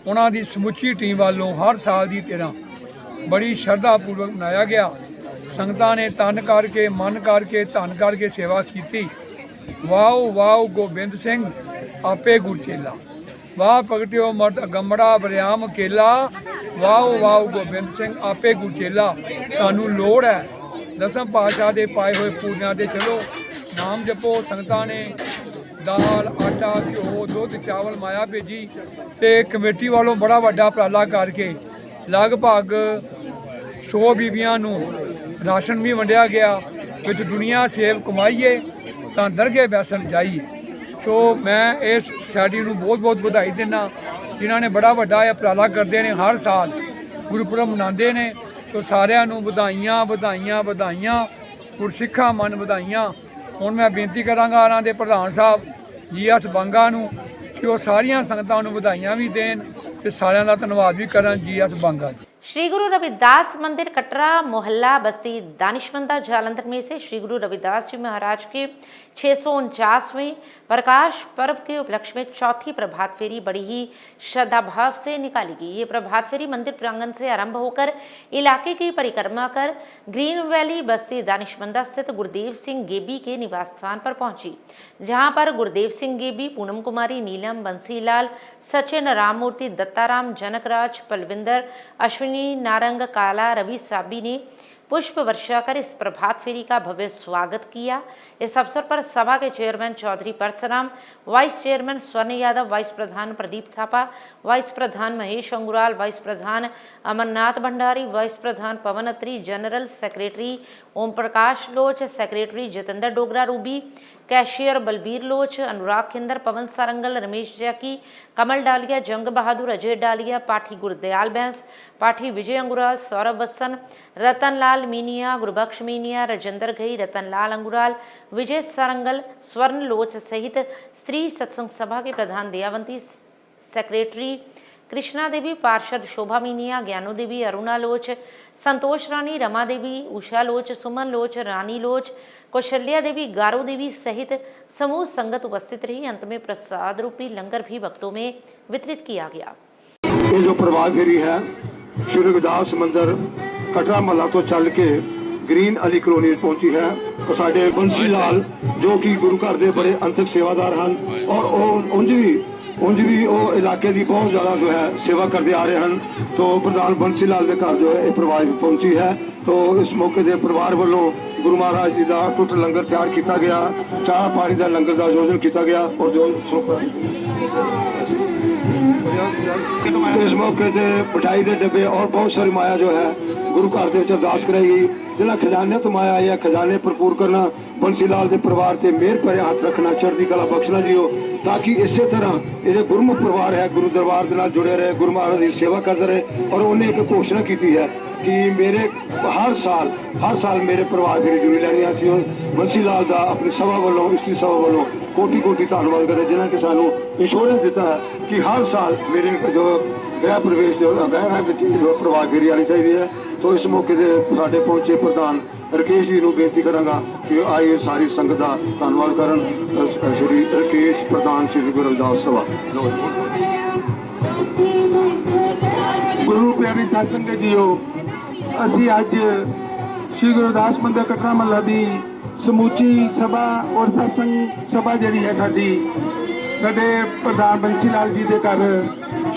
उन्हां दी समुची टीम वालों हर साल की तरह बड़ी श्रद्धा पूर्वक मनाया गया। संगतां ने तन करके मन करके धन करके सेवा की। वाओ वाओ गोबिंद सिंह आपे गुरचेला, वाह पगटियो मर्द अगमड़ा बरियाम केला, वाओ वाओ गोबिंद सिंह आपे गुरचेला। सानू लोड़ है दसम पातशाह दे पाए हुए पूर्णिया दे चलो नाम जपो। संगतां ने दाल आटा घ्यो दुध चावल माया भेजी ते कमेटी वालों बड़ा वड्डा उपराला करके लगभग 100 बीबियां नू राशन भी वंडिया गया। विच दुनिया सेव कमाईए तो दरगे बैसन जाइए। सो मैं इस सोसाइटी को बहुत बहुत बधाई देना जिन्होंने बड़ा वड्डा उपराला करते हैं हर साल गुरपुरब मनाते हैं। सो सारिਆਂ ਨੂੰ ਵਧਾਈਆਂ ਵਧਾਈਆਂ ਵਧਾਈਆਂ ਗੁਰਸਿੱਖਾਂ ਮਨ ਵਧਾਈਆਂ। ਹੁਣ मैं बेनती करांगा ਇਹਨਾਂ ਦੇ ਪ੍ਰਧਾਨ ਸਾਹਿਬ GS ਬਾਂਗਾ ਨੂੰ कि वो सारिया संगतां ਨੂੰ ਵਧਾਈਆਂ भी देन ਤੇ ਸਾਰਿਆਂ ਦਾ ਧੰਨਵਾਦ भी करन GS ਬਾਂਗਾ जी। श्री गुरु रविदास मंदिर कटरा मोहल्ला बस्ती दानिशमंदा जालंधर में से श्री गुरु रविदास जी महाराज के 649वें प्रकाश पर्व के उपलक्ष्य में चौथी प्रभात फेरी बड़ी ही श्रद्धा भाव से निकाली गई। ये प्रभात फेरी मंदिर प्रांगण से आरंभ होकर इलाके की परिक्रमा कर ग्रीन वैली बस्ती दानिशमंदा स्थित गुरुदेव सिंह गेबी के निवास स्थान पर पहुंची, जहां पर गुरुदेव सिंह गेबी, पूनम कुमारी, नीलम, बंसीलाल, सचिन, राममूर्ति, दत्ताराम, जनकराज, पलविंदर, अश्विनी, नारंग, काला, रवि साबी ने पुष्प वर्षा कर इस प्रभात फेरी का भव्य स्वागत किया। इस अवसर पर सभा के chairman Chaudhary Parasram, vice chairman Swarn Yadav, vice प्रधान प्रदीप थापा, वाइस प्रधान महेश अंगुराल, वाइस प्रधान अमरनाथ भंडारी, वाइस प्रधान Pawan Atri, general secretary Om Prakash Loch, secretary Jitendra Dogra Ruby, cashier Balbir Loch, Anurag खिंदर, पवन सारंगल, रमेश जैकी, कमल डालिया, जंग बहादुर, अजय डालिया, पाठी गुरदयाल बैंस, पाठी विजय अंगुराल, सौरभ बस्सन, रतनलाल मीनिया, गुरबख्श मीनिया, राजेंद्र घई, रतनलाल अंगुराल, विजय सारंगल, स्वर्ण लोच सहित स्त्री सत्संग सभा के प्रधान दयावंती, सेक्रेटरी कृष्णा देवी, पार्षद शोभा मीनिया, ज्ञानू देवी, अरुणा लोच, संतोष रानी, रमा देवी, उषा लोच, सुमन लोच, रानी लोच, कौशल्या देवी, गारो देवी सहित समूह संगत उपस्थित रही। अंत में प्रसाद रूपी लंगर भी भक्तों में वितरित किया गया। ये जो प्रभात फेरी है श्री रविदास मंदिर कटरा महला तो चल के ग्रीन अली कॉलोनी पहुंची है और साडे बंसी लाल जो कि गुरु घर के बड़े अंतक सेवादार हैं और उंज भी वो इलाके की बहुत ज़्यादा जो है सेवा करते आ रहे हैं। तो प्रधान बंसी लाल के घर जो है ये प्रभात पहुंची है तो इस मौके ਦੇ ਪਰਿਵਾਰ ਵੱਲੋਂ ਗੁਰੂ ਮਹਾਰਾਜ ਜੀ ਦਾ ਟੁੱਟ ਲੰਗਰ ਤਿਆਰ ਕੀਤਾ ਗਿਆ, ਚਾਹ ਪਾਣੀ ਦਾ ਲੰਗਰ ਦਾ ਆਯੋਜਨ ਕੀਤਾ ਗਿਆ ਔਰ ਜੋ ਇਸ ਮੌਕੇ ਤੇ ਮਠਾਈ ਦੇ ਡੱਬੇ ਔਰ ਬਹੁਤ ਸਾਰੀ ਮਾਇਆ ਜੋ ਹੈ ਗੁਰੂ ਘਰ ਦੇ ਵਿੱਚ ਅਰਦਾਸ ਕਰਾਈ। ਜਿਹੜਾ ਖਜ਼ਾਨੇ ਤੋਂ ਮਾਇਆ ਆਈ ਹੈ ਖਜ਼ਾਨੇ ਭਰਪੂਰ ਕਰਨਾ, ਬੰਸੀ ਲਾਲ ਦੇ ਪਰਿਵਾਰ ਤੇ ਮਿਹਰ ਭਰੇ ਹੱਥ ਰੱਖਣਾ, ਚੜ੍ਹਦੀ ਕਲਾ ਬਖਸ਼ਣਾ ਜੀਓ, ਤਾਂ ਕਿ ਇਸੇ ਤਰ੍ਹਾਂ ਇਹ ਜੋ ਗੁਰਮੁਖ ਪਰਿਵਾਰ ਹੈ ਗੁਰੂ ਦਰਬਾਰ ਦੇ ਨਾਲ ਜੁੜੇ ਰਹੇ, ਗੁਰੂ ਮਹਾਰਾਜ ਦੀ ਸੇਵਾ ਕਰਦੇ ਰਹੇ। ਔਰ ਉਹਨੇ ਇੱਕ ਘੋਸ਼ਣਾ ਕੀਤੀ ਹੈ ਕਿ ਮੇਰੇ ਹਰ ਸਾਲ ਮੇਰੇ ਪਰਿਵਾਰ ਦੀ ਜੁੜੀ ਲੈਣੀ। ਅਸੀਂ ਬੰਸੀ ਲਾਲ ਦਾ ਆਪਣੀ ਸਭਾ ਵੱਲੋਂ, ਇਸਤਰੀ ਸਭਾ ਵੱਲੋਂ ਕੋਟੀ ਧੰਨਵਾਦ ਕਰਦੇ ਜਿਨ੍ਹਾਂ ਕਿ ਸਾਨੂੰ ਇੰਸ਼ੋਰੈਂਸ ਦਿੱਤਾ ਹੈ ਕਿ ਹਰ ਸਾਲ ਮੇਰੇ ਜੋ ਗ੍ਰਹਿ ਪ੍ਰਵੇਸ਼ ਜੋ ਗ੍ਰਹਿ ਵਿੱਚ ਪਰਿਵਾਰ ਫੇਰੀ ਆਉਣੀ ਚਾਹੀਦੀ ਹੈ। तो इस मौके से साढ़े पहुंचे प्रधान राकेश जी को बेनती करांगा कि आइए सारी संगत का धन्यवाद करन। श्री राकेश प्रधान श्री गुरु रविदास सभा। गुरु प्यारी साध संगत जीओ, असी अज श्री गुरु रविदास मंदिर कटरा महला की समूची सभा और सत्संग सभा जी है साडी साडे प्रधान बंसी लाल जी के घर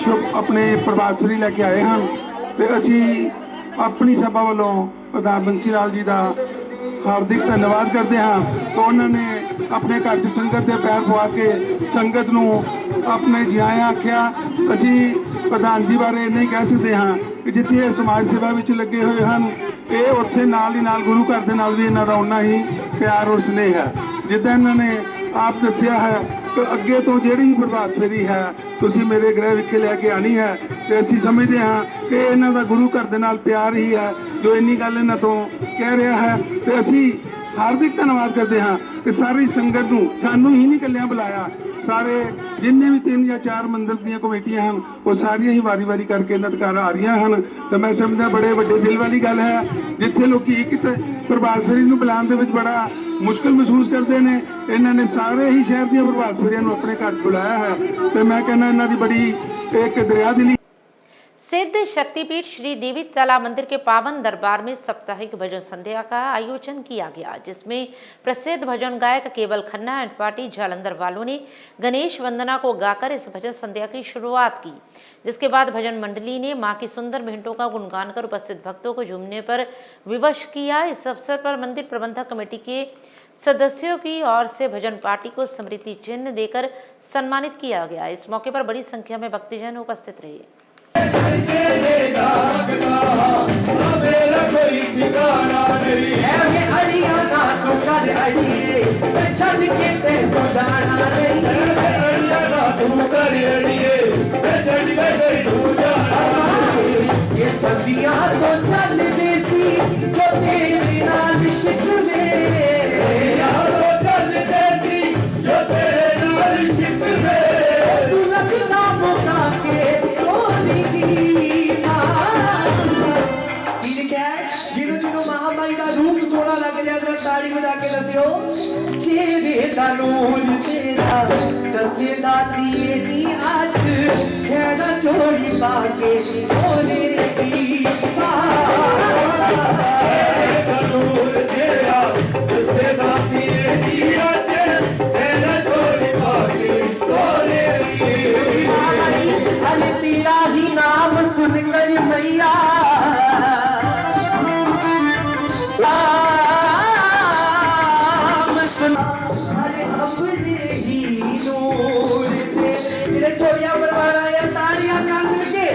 शुभ अपने प्रभात फेरी लैके आए हैं। तो असी अपनी सभा वालों प्रधान बंसी लाल जी का हार्दिक धन्यवाद करते हैं। तो उन्होंने अपने घर च संगत के पैर पवा के संगत नूं अपने जियाया आख्या। असी प्रधान जी बारे नहीं कह सकते हाँ कि जिथे समाज सेवा में लगे हुए हैं ये उत्थे नाल ही नाल गुरु घर के नाल भी इन्हां दा उन्ना ही प्यार और स्नेह है। जिद्दां इन्होंने आप दस्सिया है कि अगे तो जिहड़ी प्रभात फेरी है तुसीं मेरे गृह विखे लैके आनी है। तो असीं समझते हाँ कि इन्हां दा गुरु घर दे नाल प्यार ही है जो इन्नी गल इन्हां तो कह रहा है। तो असीं हार्दिक धन्यवाद करते हैं कि सारी संगत नूं सानू ही नहीं कल्लियां बुलाया, सारे जिन्ने भी 3 या 4 मंदिर दी कमेटियां हैं वो सारियां ही वारी वारी करके इन्हां तक आ रही हैं। तो मैं समझदा बड़े वड्डे दिल वाली गल है जिथे लोग एक प्रभात फेरी नूं बुलाउण दे विच बड़ा मुश्किल महसूस करते हैं, इन्हां ने सारे ही शहर दी प्रभात फेरियां नूं अपने घर बुलाया है। तो मैं कहना इन्हां दी बड़ी एक दरिया दिली। सिद्ध शक्तिपीठ श्री देवी तला मंदिर के पावन दरबार में साप्ताहिक भजन संध्या का आयोजन किया गया, जिसमें प्रसिद्ध भजन गायक केवल खन्ना एंड पार्टी जालंधर वालों ने गणेश वंदना को गाकर इस भजन संध्या की शुरुआत की। जिसके बाद भजन मंडली ने मां की सुंदर भेंटों का गुणगान कर उपस्थित भक्तों को झूमने पर विवश किया। इस अवसर पर मंदिर प्रबंधक कमेटी के सदस्यों की ओर से भजन पार्टी को स्मृति चिन्ह देकर सम्मानित किया गया। इस मौके पर बड़ी संख्या में भक्तजन उपस्थित रहे। चोरी पाके अरे तेरा ही नाम सुन कर मैया सुन अपने ही नूर से चोरिया बनवाना या तारियां काट के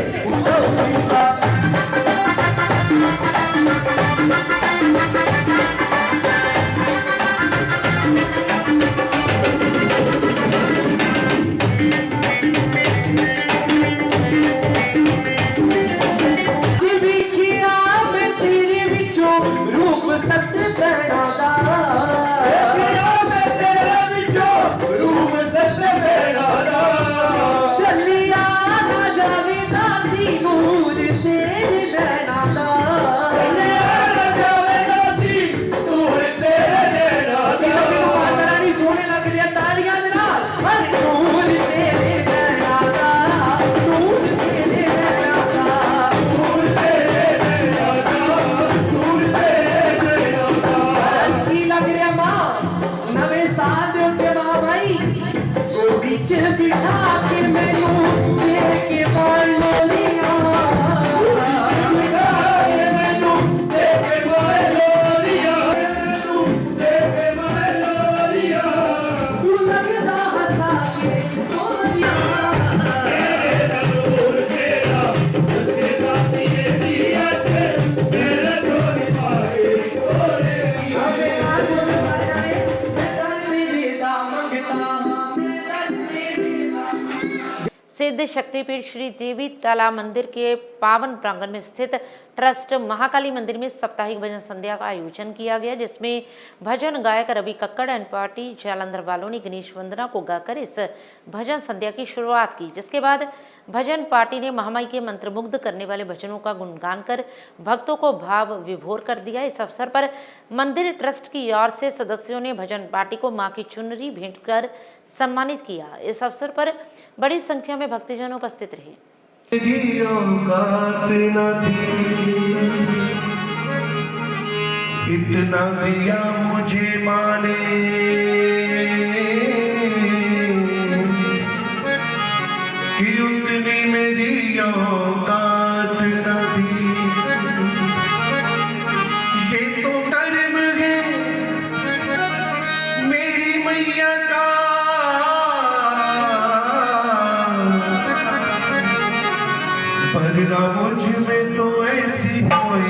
सिद्ध शक्तिपीठ श्री देवी ताला मंदिर के पावन प्रांगण में स्थित ट्रस्ट महाकाली मंदिर में साप्ताहिक भजन संध्या का आयोजन किया गया, जिसमें भजन गायक रवि कक्कड़ एंड पार्टी जालंधर वालों ने गणेश वंदना को गाकर इस भजन संध्या की शुरुआत की, जिसके बाद भजन पार्टी ने महामाई के मंत्रमुग्ध करने वाले भजनों का गुणगान कर भक्तों को भाव विभोर कर दिया। इस अवसर पर मंदिर ट्रस्ट की ओर से सदस्यों ने भजन पार्टी को मां की चुनरी भेंट कर सम्मानित किया। इस अवसर पर बड़ी संख्या में भक्तजन उपस्थित रहे। इतना दिया मुझे माने कि उतनी मेरी औकात न थी। ये तो कर्म है मेरी मैया का, पर ना मुझ में तो ऐसी कोई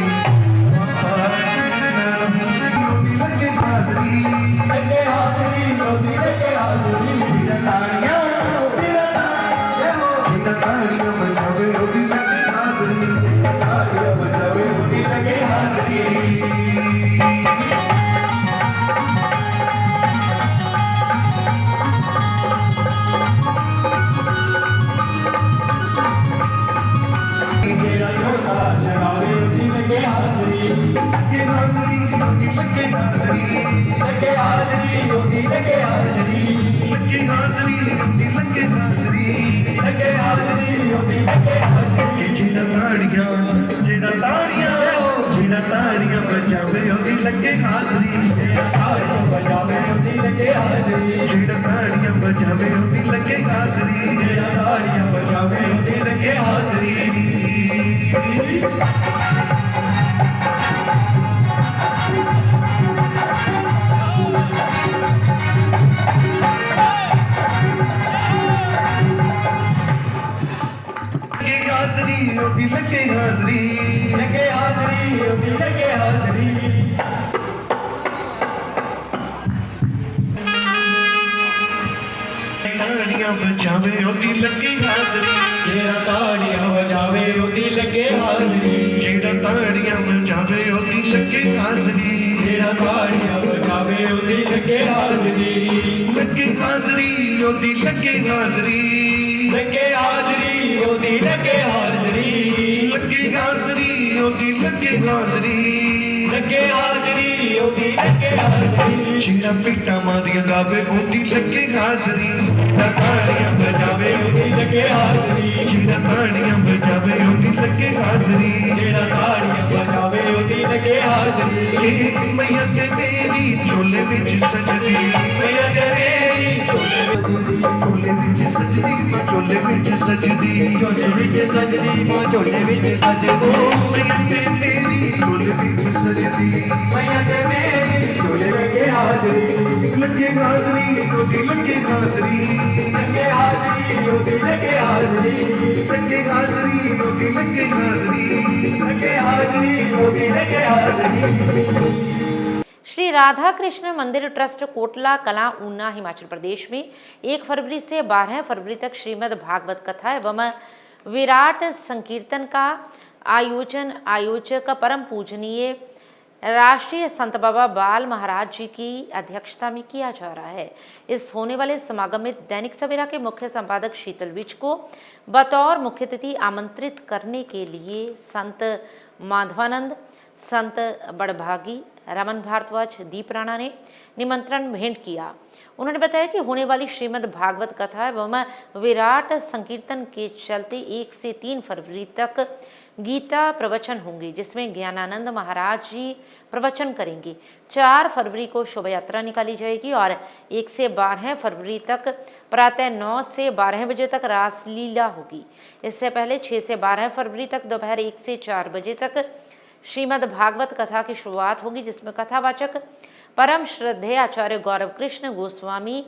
छीना पीटा मारिया गावे ओदी लगे हाजरी, ताड़ियां बजावे ओदी लगे हाजरी, छीना ताड़ियां बजावे ओदी लगे हाजरी, ताड़ियां बजावे ओदी लगे हाजरी। मैया ते मेरी चोले विच सजदी, मैया ते मेरी चोले विच सजदी, चोले विच सजदी, चोले विच सजदी, चोले विच सजदी, मैया ते मेरी चोले विच सजदी, मैया ते मेरी चोले लगे हाजरी, लगे हाजरी ओदी लगे हाजरी, लगे हाजरी ओदी लगे हाजरी, लगे हाजरी ओदी लगे हाजरी, लगे हाजरी ओदी लगे हाजरी। श्री राधा कृष्ण मंदिर ट्रस्ट कोटला कलां ऊना हिमाचल प्रदेश में 1 फरवरी से 12 फरवरी तक श्रीमद् भागवत कथा एवं विराट संकीर्तन का आयोजन आयोजक परम पूजनीय राष्ट्रीय संत बाबा बाल महाराज जी की अध्यक्षता में किया जा रहा है। इस होने वाले समागम में दैनिक सवेरा के मुख्य संपादक शीतल विज को बतौर मुख्य अतिथि आमंत्रित करने के लिए संत माधवानंद, संत बड़भागी, रमन भारद्वाज, दीप राणा ने निमंत्रण भेंट किया। उन्होंने बताया कि होने वाली श्रीमद् भागवत कथा एवं विराट संकीर्तन के चलते 1 से 3 फरवरी तक गीता प्रवचन होंगे, जिसमें ज्ञानानंद महाराज जी प्रवचन करेंगे। 4 फरवरी को शोभा यात्रा निकाली जाएगी और 1 से 12 फरवरी तक प्रातः 9 से 12 बजे तक रासलीला होगी। इससे पहले 6 से 12 फरवरी तक दोपहर 1 से 4 बजे तक श्रीमद् भागवत कथा की शुरुआत होगी, जिसमें कथावाचक परम श्रद्धेय आचार्य गौरव कृष्ण गोस्वामी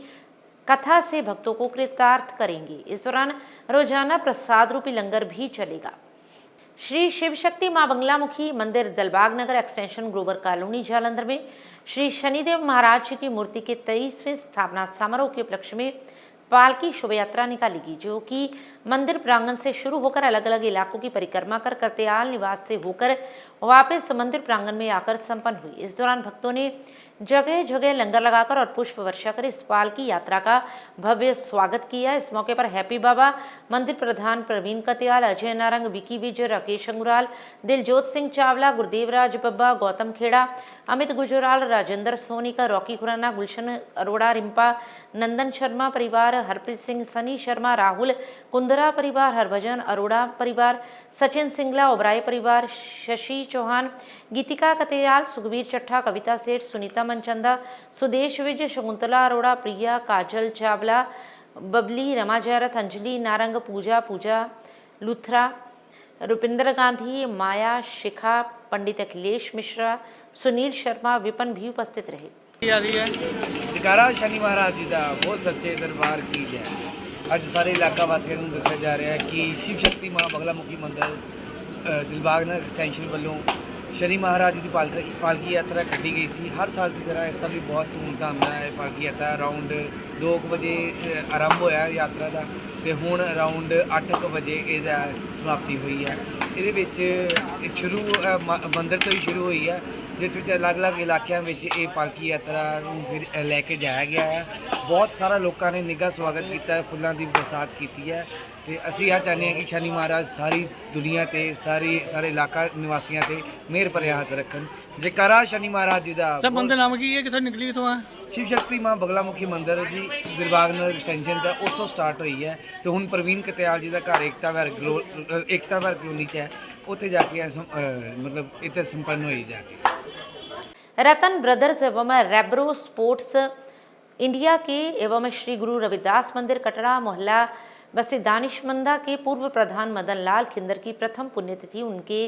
कथा से भक्तों को कृतार्थ करेंगे। इस दौरान रोजाना प्रसाद रूपी लंगर भी चलेगा। श्री शिव शक्ति मां बंगलामुखी मंदिर दलबाग नगर एक्सटेंशन ग्रोवर कॉलोनी जालंधर में श्री शनिदेव महाराज जी की मूर्ति के 23वें स्थापना समारोह के उपलक्ष्य में पालकी शोभा यात्रा निकाली गई, जो कि मंदिर प्रांगण से शुरू होकर अलग अलग इलाकों की परिक्रमा कर करतेयाल निवास से होकर वापस मंदिर प्रांगण में आकर संपन्न हुई। इस दौरान भक्तों ने जगह जगह लंगर लगाकर और पुष्प वर्षा कर इस पालकी यात्रा का भव्य स्वागत किया। इस मौके पर हैप्पी बाबा, मंदिर प्रधान प्रवीण कत्याल, अजय नारंग, विकी विजय, राकेश अंगुराल, दिलजोत सिंह चावला, गुरुदेव राज बब्बा, गौतम खेड़ा, अमित गुजराल, राजेंद्र सोनीका, रॉकी खुराना, गुलशन अरोड़ा, रिम्पा, नंदन शर्मा परिवार, हरप्रीत सिंह, सनी शर्मा, राहुल कुंदरा परिवार, हरभजन अरोड़ा परिवार, सचिन सिंगला, ओबराय परिवार, शशि चौहान, गीतिका कतेयाल, सुखबीर चट्ठा, कविता सेठ, सुनीता मनचंदा, सुदेश विजय, शकुंतला अरोड़ा, प्रिया, काजल चावला, बबली, रमा जयरथ, अंजलि नारंग, पूजा लुथरा, रुपिंदर गांधी, माया शिखा, पंडित अखिलेश मिश्रा, सुनील शर्मा, विपन भी उपस्थित रहे। जयकारा शनि महाराज जी का बहुत सच्चे दरबार की जय। अज सारे इलाका वासियों को दस्या जा रहा है कि शिव शक्ति मां बगलामुखी मंदिर दिलबाग नगर एक्सटेंशन वालों शनि महाराज जी की पालकी यात्रा कटी गई सी। हर साल की तरह ऐसा भी बहुत धूमधाम है पालकी यात्रा। अराउंड 2 बजे आरंभ होया यात्रा का तो हुण अराउंड 8 बजे इसका समाप्ति हुई है। ये शुरू मंदिर तो ही शुरू हुई है, जिस विच अलग अलग इलाकों में ये पालकी यात्रा फिर लैके जाया गया है। बहुत सारा लोगों ने निघा स्वागत किया है, फुलों की बरसात की है। तो असी यह चाहते हैं कि शनि महाराज सारी दुनिया ते सारे इलाका निवासियों से मेहर भरे हाथ रखन। जयकारा शनि महाराज जी का। सब मंदिर नाम की है, कितने निकली तो शिव शक्ति मां बगलामुखी मंदिर जी दिलबाग नगर एक्सटेंशन का उतो स्टार्ट हुई है। तो हुण प्रवीण कत्याल जी का घर एकता विहार कलोनी च है, उत्थे जाके मतलब इतने संपन्न हुई जाके। रतन ब्रदर्स एवं रेब्रो स्पोर्ट्स इंडिया के एवं श्री गुरु रविदास मंदिर कटरा मोहल्ला बस्ती दानिशमंदा के पूर्व प्रधान मदन लाल खिंदर की प्रथम पुण्यतिथि उनके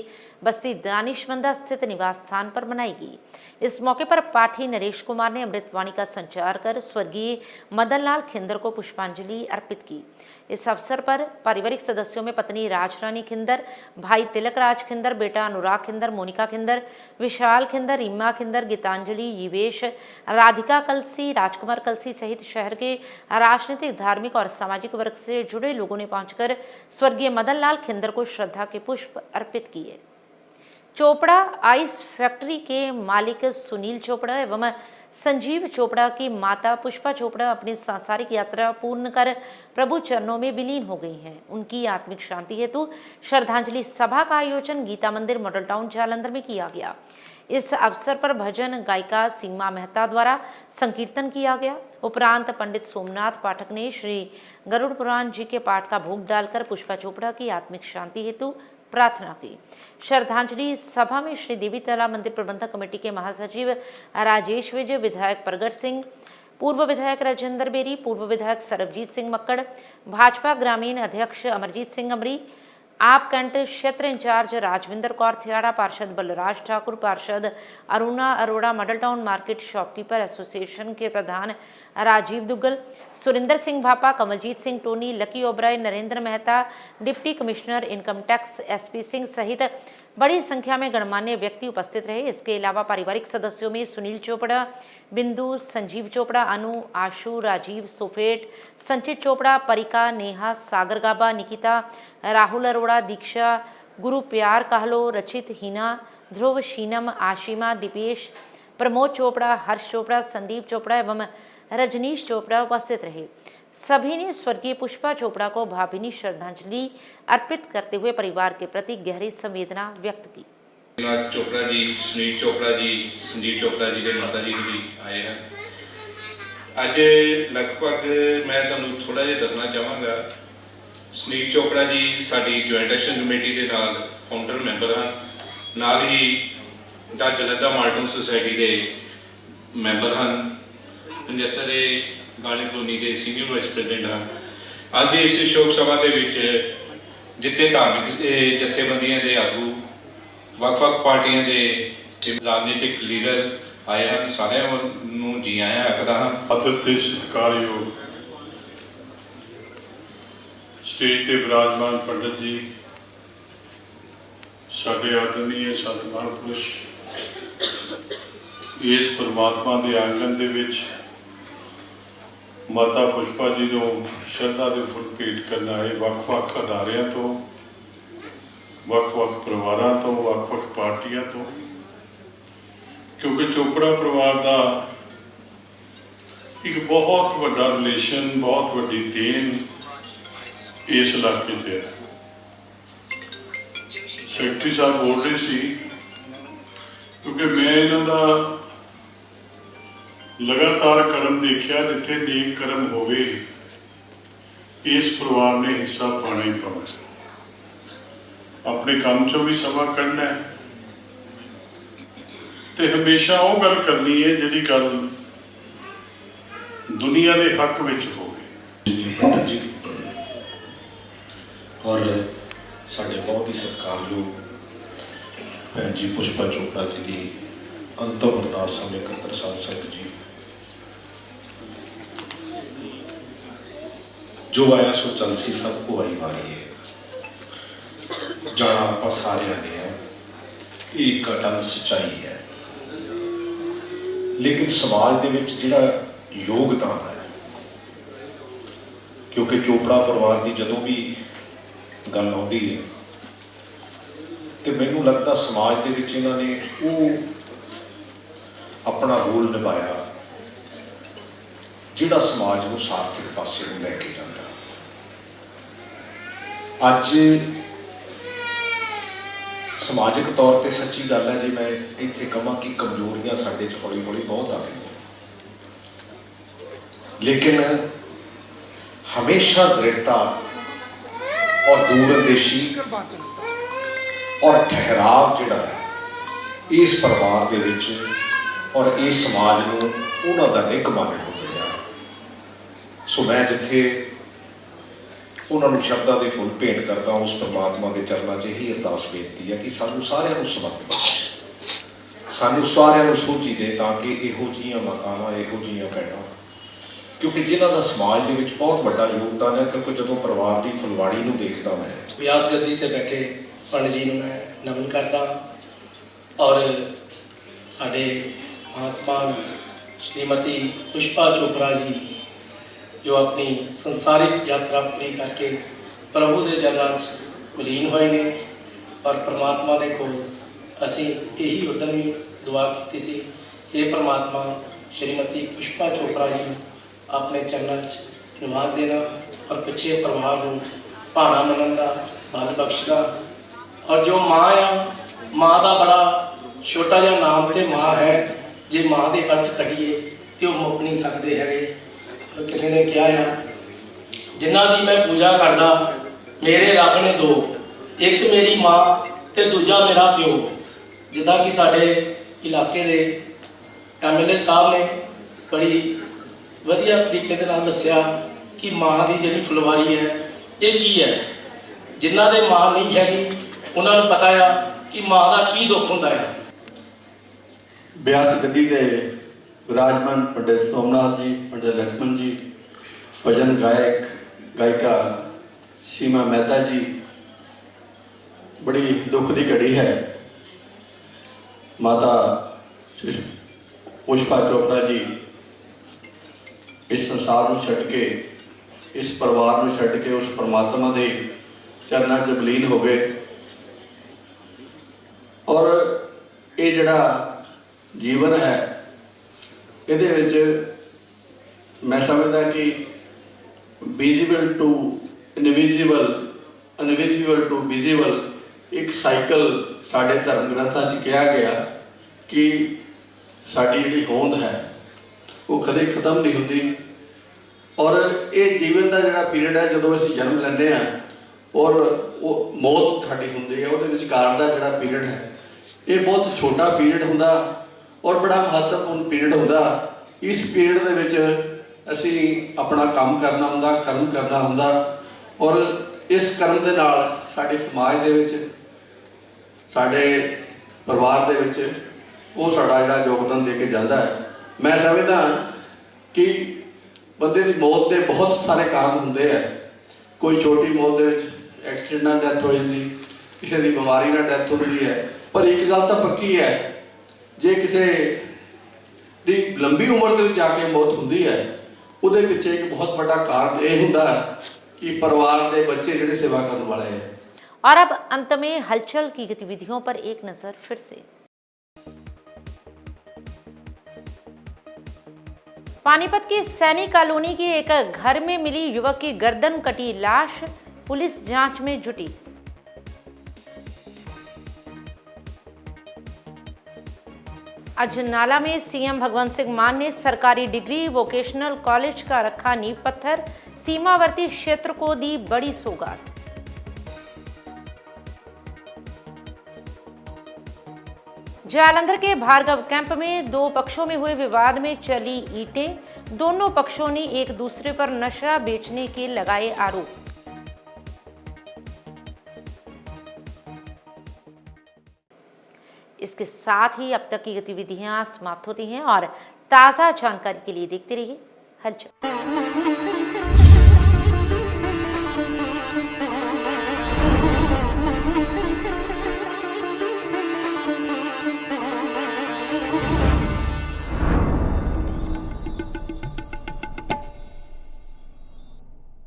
बस्ती दानिशमंदा स्थित निवास स्थान पर मनाई गई। इस मौके पर पाठी नरेश कुमार ने अमृतवाणी का संचार कर स्वर्गीय मदन लाल खिंदर को पुष्पांजलि अर्पित की। इस अवसर पर पारिवारिक सदस्यों में पत्नी राजरानी खिंदर, भाई तिलक राज खिंदर, बेटा अनुराग खिंदर, मोनिका खिंदर, विशाल खिंदर, रीमा खिंदर, गीतांजलि, युवेश, राधिका कलसी, राजकुमार कलसी सहित शहर के राजनीतिक, धार्मिक और सामाजिक वर्ग से जुड़े लोगों ने पहुंचकर स्वर्गीय मदन लाल खिंदर को श्रद्धा के पुष्प अर्पित किए। चोपड़ा आइस फैक्ट्री के मालिक सुनील चोपड़ा एवं संजीव चोपड़ा की माता पुष्पा चोपड़ा अपनी सांसारिक यात्रा पूर्ण कर प्रभु चरणों में विलीन हो गई हैं। उनकी आत्मिक शांति हेतु श्रद्धांजलि सभा का आयोजन गीता मंदिर मॉडल टाउन जालंधर में किया गया। इस अवसर पर भजन गायिका सीमा मेहता द्वारा संकीर्तन किया गया। उपरांत पंडित सोमनाथ पाठक ने श्री गरुड़ पुराण जी के पाठ का भोग डालकर पुष्पा चोपड़ा की आत्मिक शांति हेतु प्रार्थना की। श्रद्धांजलि सभा में श्री देवी तला मंदिर प्रबंधक कमेटी के महासचिव राजेश विजय, विधायक प्रगट सिंह, पूर्व विधायक राजेंद्र बेरी, पूर्व विधायक सरबजीत सिंह मक्कड़, भाजपा ग्रामीण अध्यक्ष अमरजीत सिंह अमरी, आप कैंट क्षेत्र इंचार्ज राजविंदर कौर थियाड़ा, पार्षद बलराज ठाकुर, पार्षद Aruna Arora, model town market shopkeeper association के प्रधान Rajiv Duggal, Surinder Singh Bhapa, Kamaljit Singh Tony, Lucky Oberoi, Narendra Mehta, deputy commissioner income tax SP Singh सहित बड़ी संख्या में गणमान्य व्यक्ति उपस्थित रहे। इसके अलावा पारिवारिक सदस्यों में सुनील चोपड़ा, बिंदु, संजीव चोपड़ा, अनु, आशु, राजीव, सोफेट, संचित चोपड़ा, परिका, नेहा, सागर गाबा, निकिता, राहुल अरोड़ा, दीक्षा, गुरु प्यार कहलो, रचित, हिना, ध्रुव, शीनम, आशिमा, दीपेश, प्रमोद चोपड़ा, हर्ष चोपड़ा, संदीप चोपड़ा एवं रजनीश चोपड़ा उपस्थित रहे। सभी ने स्वर्गीय पुष्पा चोपड़ा को भावभीनी श्रद्धांजलि अर्पित करते हुए परिवार के प्रति गहरी संवेदना व्यक्त की। चोपड़ा जी, सुनील चोपड़ा जी, संजीव चोपड़ा जी के माता जी भी आए हैं। अज लगभग मैं तुहानूं थोड़ा जिहा दसना चाहांगा। सुनील चोपड़ा जी साडी ज्वाइंट एक्शन कमेटी के नाल फाउंडर मैंबर हैं, नाल ही द जलंधर मार्टन सोसाइटी के मैंबर हैं, 75 गाली कलोनी के सीनियर वाइस प्रेजिडेंट हैं। अज इस शोक सभा के जिथे धार्मिक जथेबंदियों के आगू, ਵੱਖ-ਵੱਖ पार्टियां के राजनीतिक लीडर आए हैं, सारिਆਂ जी आया आखदा हां। आदर ते सत्कारयोग स्टेज ते विराजमान पंडित जी, साडे आदरणीय संत महापुरुष, इस परमात्मा के आंगन दे विच ਮਾਤਾ ਪੁਸ਼ਪਾ ਜੀ ਨੂੰ ਸ਼ਰਧਾ ਦੇ ਫੁੱਲ ਭੇਟ ਕਰਨ ਆਏ ਵੱਖ-ਵੱਖ ਅਦਾਰਿਆਂ ਤੋਂ, ਵੱਖ-ਵੱਖ ਪਰਿਵਾਰਾਂ ਤੋਂ, ਵੱਖ-ਵੱਖ ਪਾਰਟੀਆਂ ਤੋਂ, ਕਿਉਂਕਿ ਚੋਪੜਾ ਪਰਿਵਾਰ ਦਾ ਇੱਕ ਬਹੁਤ ਵੱਡਾ ਰਿਲੇਸ਼ਨ, ਬਹੁਤ ਵੱਡੀ ਦੇਣ ਇਸ ਇਲਾਕੇ 'ਚ ਹੈ। ਸੈਕਟਰੀ ਸਾਹਿਬ ਬੋਲ ਰਹੇ ਸੀ, ਕਿਉਂਕਿ ਮੈਂ ਇਹਨਾਂ ਦਾ ਲਗਾਤਾਰ ਕਰਮ ਦੇਖਿਆ, ਜਿੱਥੇ ਨੇਕ ਕਰਮ ਹੋਵੇ ਇਸ ਪਰਿਵਾਰ ਨੇ ਹਿੱਸਾ ਪਾਉਣਾ ਹੀ ਪਾਉਣਾ। ਆਪਣੇ ਕੰਮ 'ਚੋਂ ਵੀ ਸਮਾਂ ਕੱਢਣਾ ਹੈ ਤੇ ਹਮੇਸ਼ਾ ਉਹ ਗੱਲ ਕਰਨੀ ਹੈ ਜਿਹੜੀ ਗੱਲ ਦੁਨੀਆ ਦੇ ਹੱਕ ਵਿੱਚ ਹੋਵੇ। ਜੀ ਔਰ ਸਾਡੇ ਬਹੁਤ ਹੀ ਸਤਿਕਾਰਯੋਗ ਭੈਣ ਜੀ ਪੁਸ਼ਪਾ ਚੋਪੜਾ ਜੀ ਦੀ ਅੰਤਮ ਅਰਦਾਸ ਸਮੇਂ 71 ਸਾਲ ਸੰਗਤ ਜੀ, ਜੋ ਆਇਆ ਸੋ ਚਲ ਸੀ ਸਭ ਕੋ ਆਈ ਵਾਰੀ ਹੈ, ਜਾਣਾ ਆਪਾਂ ਸਾਰਿਆਂ ਨੇ ਹੈ, ਇਹ ਇੱਕ ਅਟਲ ਸੱਚਾਈ ਹੈ। ਲੇਕਿਨ ਸਮਾਜ ਦੇ ਵਿੱਚ ਜਿਹੜਾ ਯੋਗਦਾਨ ਹੈ, ਕਿਉਂਕਿ ਚੋਪੜਾ ਪਰਿਵਾਰ ਦੀ ਜਦੋਂ ਵੀ ਗੱਲ ਆਉਂਦੀ ਹੈ ਤੇ ਮੈਨੂੰ ਲੱਗਦਾ ਸਮਾਜ ਦੇ ਵਿੱਚ ਇਹਨਾਂ ਨੇ ਉਹ ਆਪਣਾ ਰੋਲ ਨਿਭਾਇਆ ਜਿਹੜਾ ਸਮਾਜ ਨੂੰ ਸਾਰਥਕ ਪਾਸੇ ਨੂੰ ਲੈ ਕੇ ਜਾਂਦਾ। ਅੱਜ ਸਮਾਜਿਕ ਤੌਰ ਤੇ ਸੱਚੀ ਗੱਲ ਹੈ, ਜੇ ਮੈਂ ਇੱਥੇ ਕਹਾਂ ਕਿ ਕਮਜ਼ੋਰੀਆਂ ਸਾਡੇ 'ਚ ਹੌਲੀ ਹੌਲੀ ਬਹੁਤ ਆ ਗਈਆਂ, ਲੇਕਿਨ ਹਮੇਸ਼ਾ ਦ੍ਰਿੜਤਾ ਔਰ ਦੂਰਅੰਦੇਸ਼ੀ ਔਰ ਠਹਿਰਾਵ ਜਿਹੜਾ ਹੈ ਇਸ ਪਰਿਵਾਰ ਦੇ ਵਿੱਚ ਔਰ ਇਸ ਸਮਾਜ ਨੂੰ ਉਹਨਾਂ ਦਾ ਨਿੱਘ ਮੰਨਣ ਨੂੰ ਮਿਲਿਆ। ਸੋ ਮੈਂ ਜਿੱਥੇ ਉਹਨਾਂ ਨੂੰ ਸ਼ਬਦਾਂ ਦੇ ਫੁੱਲ ਭੇਂਟ ਕਰਦਾ, ਉਸ ਪਰਮਾਤਮਾ ਦੇ ਚਰਨਾਂ 'ਚ ਇਹੀ ਅਰਦਾਸ ਬੇਨਤੀ ਹੈ ਕਿ ਸਾਨੂੰ ਸਾਰਿਆਂ ਨੂੰ ਸਮਰਪਿਤ, ਸਾਨੂੰ ਸਾਰਿਆਂ ਨੂੰ ਸੋਝੀ ਦੇ, ਤਾਂ ਕਿ ਇਹੋ ਜਿਹੀਆਂ ਮਾਤਾਵਾਂ, ਇਹੋ ਜਿਹੀਆਂ ਭੈਣਾਂ, ਕਿਉਂਕਿ ਜਿਨ੍ਹਾਂ ਦਾ ਸਮਾਜ ਦੇ ਵਿੱਚ ਬਹੁਤ ਵੱਡਾ ਯੋਗਦਾਨ ਹੈ, ਕਿਉਂਕਿ ਜਦੋਂ ਪਰਿਵਾਰ ਦੀ ਫੁਲਵਾੜੀ ਨੂੰ ਦੇਖਦਾ ਮੈਂ, ਵਿਆਸ ਗੱਦੀ ਤੇ ਬੈਠੇ ਪੰਡਿਤ ਜੀ ਨੂੰ ਮੈਂ ਨਮਨ ਕਰਦਾ ਔਰ ਸਾਡੇ ਮਹਾਸਮਾਨ ਸ਼੍ਰੀਮਤੀ ਪੁਸ਼ਪਾ ਚੋਪੜਾ ਜੀ ਜੋ ਆਪਣੀ ਸੰਸਾਰਿਕ ਯਾਤਰਾ ਪੂਰੀ ਕਰਕੇ ਪ੍ਰਭੂ ਦੇ ਚਰਨਾਂ 'ਚ ਵਿਲੀਨ ਹੋਏ ਨੇ, ਔਰ ਪਰਮਾਤਮਾ ਦੇ ਕੋਲ ਅਸੀਂ ਇਹੀ ਉਦਮੀ ਦੁਆ ਕੀਤੀ ਸੀ, ਇਹ ਪਰਮਾਤਮਾ ਸ਼੍ਰੀਮਤੀ ਪੁਸ਼ਪਾ ਚੋਪੜਾ ਜੀ ਨੂੰ ਆਪਣੇ ਚਰਨਾਂ 'ਚ ਨਿਵਾਸ ਦੇਣਾ ਔਰ ਪਿੱਛੇ ਪਰਿਵਾਰ ਨੂੰ ਭਾਣਾ ਮੰਨਣ ਦਾ ਬਲ ਬਖਸ਼ਣਾ। ਔਰ ਜੋ ਮਾਂ ਆ, ਮਾਂ ਦਾ ਬੜਾ ਛੋਟਾ ਜਿਹਾ ਨਾਮ ਤੇ ਮਾਂ ਹੈ, ਜੇ ਮਾਂ ਦੇ ਅਰਥ ਕੱਢੀਏ ਤੇ ਉਹ ਮੁੱਕ ਨਹੀਂ ਸਕਦੇ ਹੈਗੇ। ਕਿਸੇ ਨੇ ਕਿਹਾ ਆ, ਜਿਨ੍ਹਾਂ ਦੀ ਮੈਂ ਪੂਜਾ ਕਰਦਾ ਮੇਰੇ ਰੱਬ ਨੇ ਦੋ, ਇੱਕ ਮੇਰੀ ਮਾਂ ਤੇ ਦੂਜਾ ਮੇਰਾ ਪਿਓ। ਜਿੱਦਾਂ ਕਿ ਸਾਡੇ ਇਲਾਕੇ ਦੇ MLA ਸਾਹਿਬ ਨੇ ਬੜੀ ਵਧੀਆ ਤਰੀਕੇ ਦੇ ਨਾਲ ਦੱਸਿਆ ਕਿ ਮਾਂ ਦੀ ਜਿਹੜੀ ਫੁਲਵਾਰੀ ਹੈ ਇਹ ਕੀ ਹੈ। ਜਿਨ੍ਹਾਂ ਦੇ ਮਾਂ ਨਹੀਂ ਹੈਗੀ ਉਹਨਾਂ ਨੂੰ ਪਤਾ ਆ ਕਿ ਮਾਂ ਦਾ ਕੀ ਦੁੱਖ ਹੁੰਦਾ ਹੈ। ਬਿਆਸ ਗੱਦੀ ਦੇ ਵਿਰਾਜਮਾਨ ਪੰਡਿਤ ਸੋਮਨਾਥ ਜੀ, ਪੰਡਿਤ ਲక్ష్మణ ਜੀ, ਭਜਨ ਗਾਇਕ ਗਾਇਕਾ ਸੀਮਾ ਮਹਿਤਾ ਜੀ, ਬੜੀ ਦੁੱਖ ਦੀ ਘੜੀ ਹੈ। ਮਾਤਾ ਪੁਸ਼ਪਾ ਚੋਪੜਾ ਜੀ ਇਸ ਸੰਸਾਰ ਨੂੰ ਛੱਡ ਕੇ, ਇਸ ਪਰਿਵਾਰ ਨੂੰ ਛੱਡ ਕੇ ਉਸ ਪਰਮਾਤਮਾ ਦੇ ਚਰਨਾਂ 'ਚ ਵਿਲੀਨ ਹੋ ਗਏ। ਔਰ ਇਹ ਜਿਹੜਾ ਜੀਵਨ ਹੈ ਇਹਦੇ ਵਿੱਚ ਮੈਂ ਸਮਝਦਾ ਕਿ visible to invisible, invisible to visible ਇੱਕ ਸਾਈਕਲ ਸਾਡੇ ਧਰਮ ਗ੍ਰੰਥਾਂ 'ਚ ਕਿਹਾ ਗਿਆ ਕਿ ਸਾਡੀ ਜਿਹੜੀ ਹੋਂਦ ਹੈ ਉਹ ਕਦੇ ਖਤਮ ਨਹੀਂ ਹੁੰਦੀ। ਔਰ ਇਹ ਜੀਵਨ ਦਾ ਜਿਹੜਾ ਪੀਰੀਅਡ ਹੈ, ਜਦੋਂ ਅਸੀਂ ਜਨਮ ਲੈਂਦੇ ਹਾਂ ਔਰ ਉਹ ਮੌਤ ਸਾਡੀ ਹੁੰਦੀ ਹੈ, ਉਹਦੇ ਵਿਚਕਾਰ ਦਾ ਜਿਹੜਾ ਪੀਰੀਅਡ ਹੈ ਇਹ ਬਹੁਤ ਛੋਟਾ ਪੀਰੀਅਡ ਹੁੰਦਾ ਔਰ ਬੜਾ ਮਹੱਤਵਪੂਰਨ ਪੀਰੀਅਡ ਹੁੰਦਾ। ਇਸ ਪੀਰੀਅਡ ਦੇ ਵਿੱਚ ਅਸੀਂ ਆਪਣਾ ਕੰਮ ਕਰਨਾ ਹੁੰਦਾ, ਕਰਮ ਕਰਨਾ ਹੁੰਦਾ, ਔਰ ਇਸ ਕਰਮ ਦੇ ਨਾਲ ਸਾਡੇ ਸਮਾਜ ਦੇ ਵਿੱਚ, ਸਾਡੇ ਪਰਿਵਾਰ ਦੇ ਵਿੱਚ ਉਹ ਸਾਡਾ ਜਿਹੜਾ ਯੋਗਦਾਨ ਦੇ ਕੇ ਜਾਂਦਾ ਹੈ। ਮੈਂ ਸਮਝਦਾ ਕਿ ਬੰਦੇ ਦੀ ਮੌਤ ਦੇ ਬਹੁਤ ਸਾਰੇ ਕਾਰਨ ਹੁੰਦੇ ਆ। ਕੋਈ ਛੋਟੀ ਮੌਤ ਦੇ ਵਿੱਚ ਐਕਸੀਡੈਂਟ ਨਾਲ ਡੈਥ ਹੋ ਜਾਂਦੀ, ਕਿਸੇ ਦੀ ਬਿਮਾਰੀ ਨਾਲ ਡੈਥ ਹੁੰਦੀ ਹੈ, ਪਰ ਇੱਕ ਗੱਲ ਤਾਂ ਪੱਕੀ ਹੈ, ਜੇ ਕਿਸੇ ਦੀ ਲੰਬੀ ਉਮਰ ਦੇ ਵਿੱਚ ਜਾ ਕੇ ਮੌਤ ਹੁੰਦੀ ਹੈ ਉਹਦੇ ਪਿੱਛੇ ਇੱਕ ਬਹੁਤ ਵੱਡਾ ਕਾਰਨ ਇਹ ਹੁੰਦਾ ਕਿ ਪਰਿਵਾਰ ਦੇ ਬੱਚੇ ਜਿਹੜੇ सेवा ਕਰਨ ਵਾਲੇ ਹੈ। और अब अंत में हलचल की गतिविधियों पर एक नजर फिर से। पानीपत की सैनी कॉलोनी के एक घर में मिली युवक की गर्दन कटी लाश, पुलिस जांच में जुटी। अजनाला में सीएम भगवंत सिंह मान ने सरकारी डिग्री वोकेशनल कॉलेज का रखा नींव पत्थर, सीमावर्ती क्षेत्र को दी बड़ी सौगात। जालंधर के भार्गव कैंप में दो पक्षों में हुए विवाद में चली ईंटें, दोनों पक्षों ने एक दूसरे पर नशा बेचने के लगाए आरोप। इसके साथ ही अब तक की गतिविधियां समाप्त होती हैं और ताजा जानकारी के लिए देखते रहिए हलचल।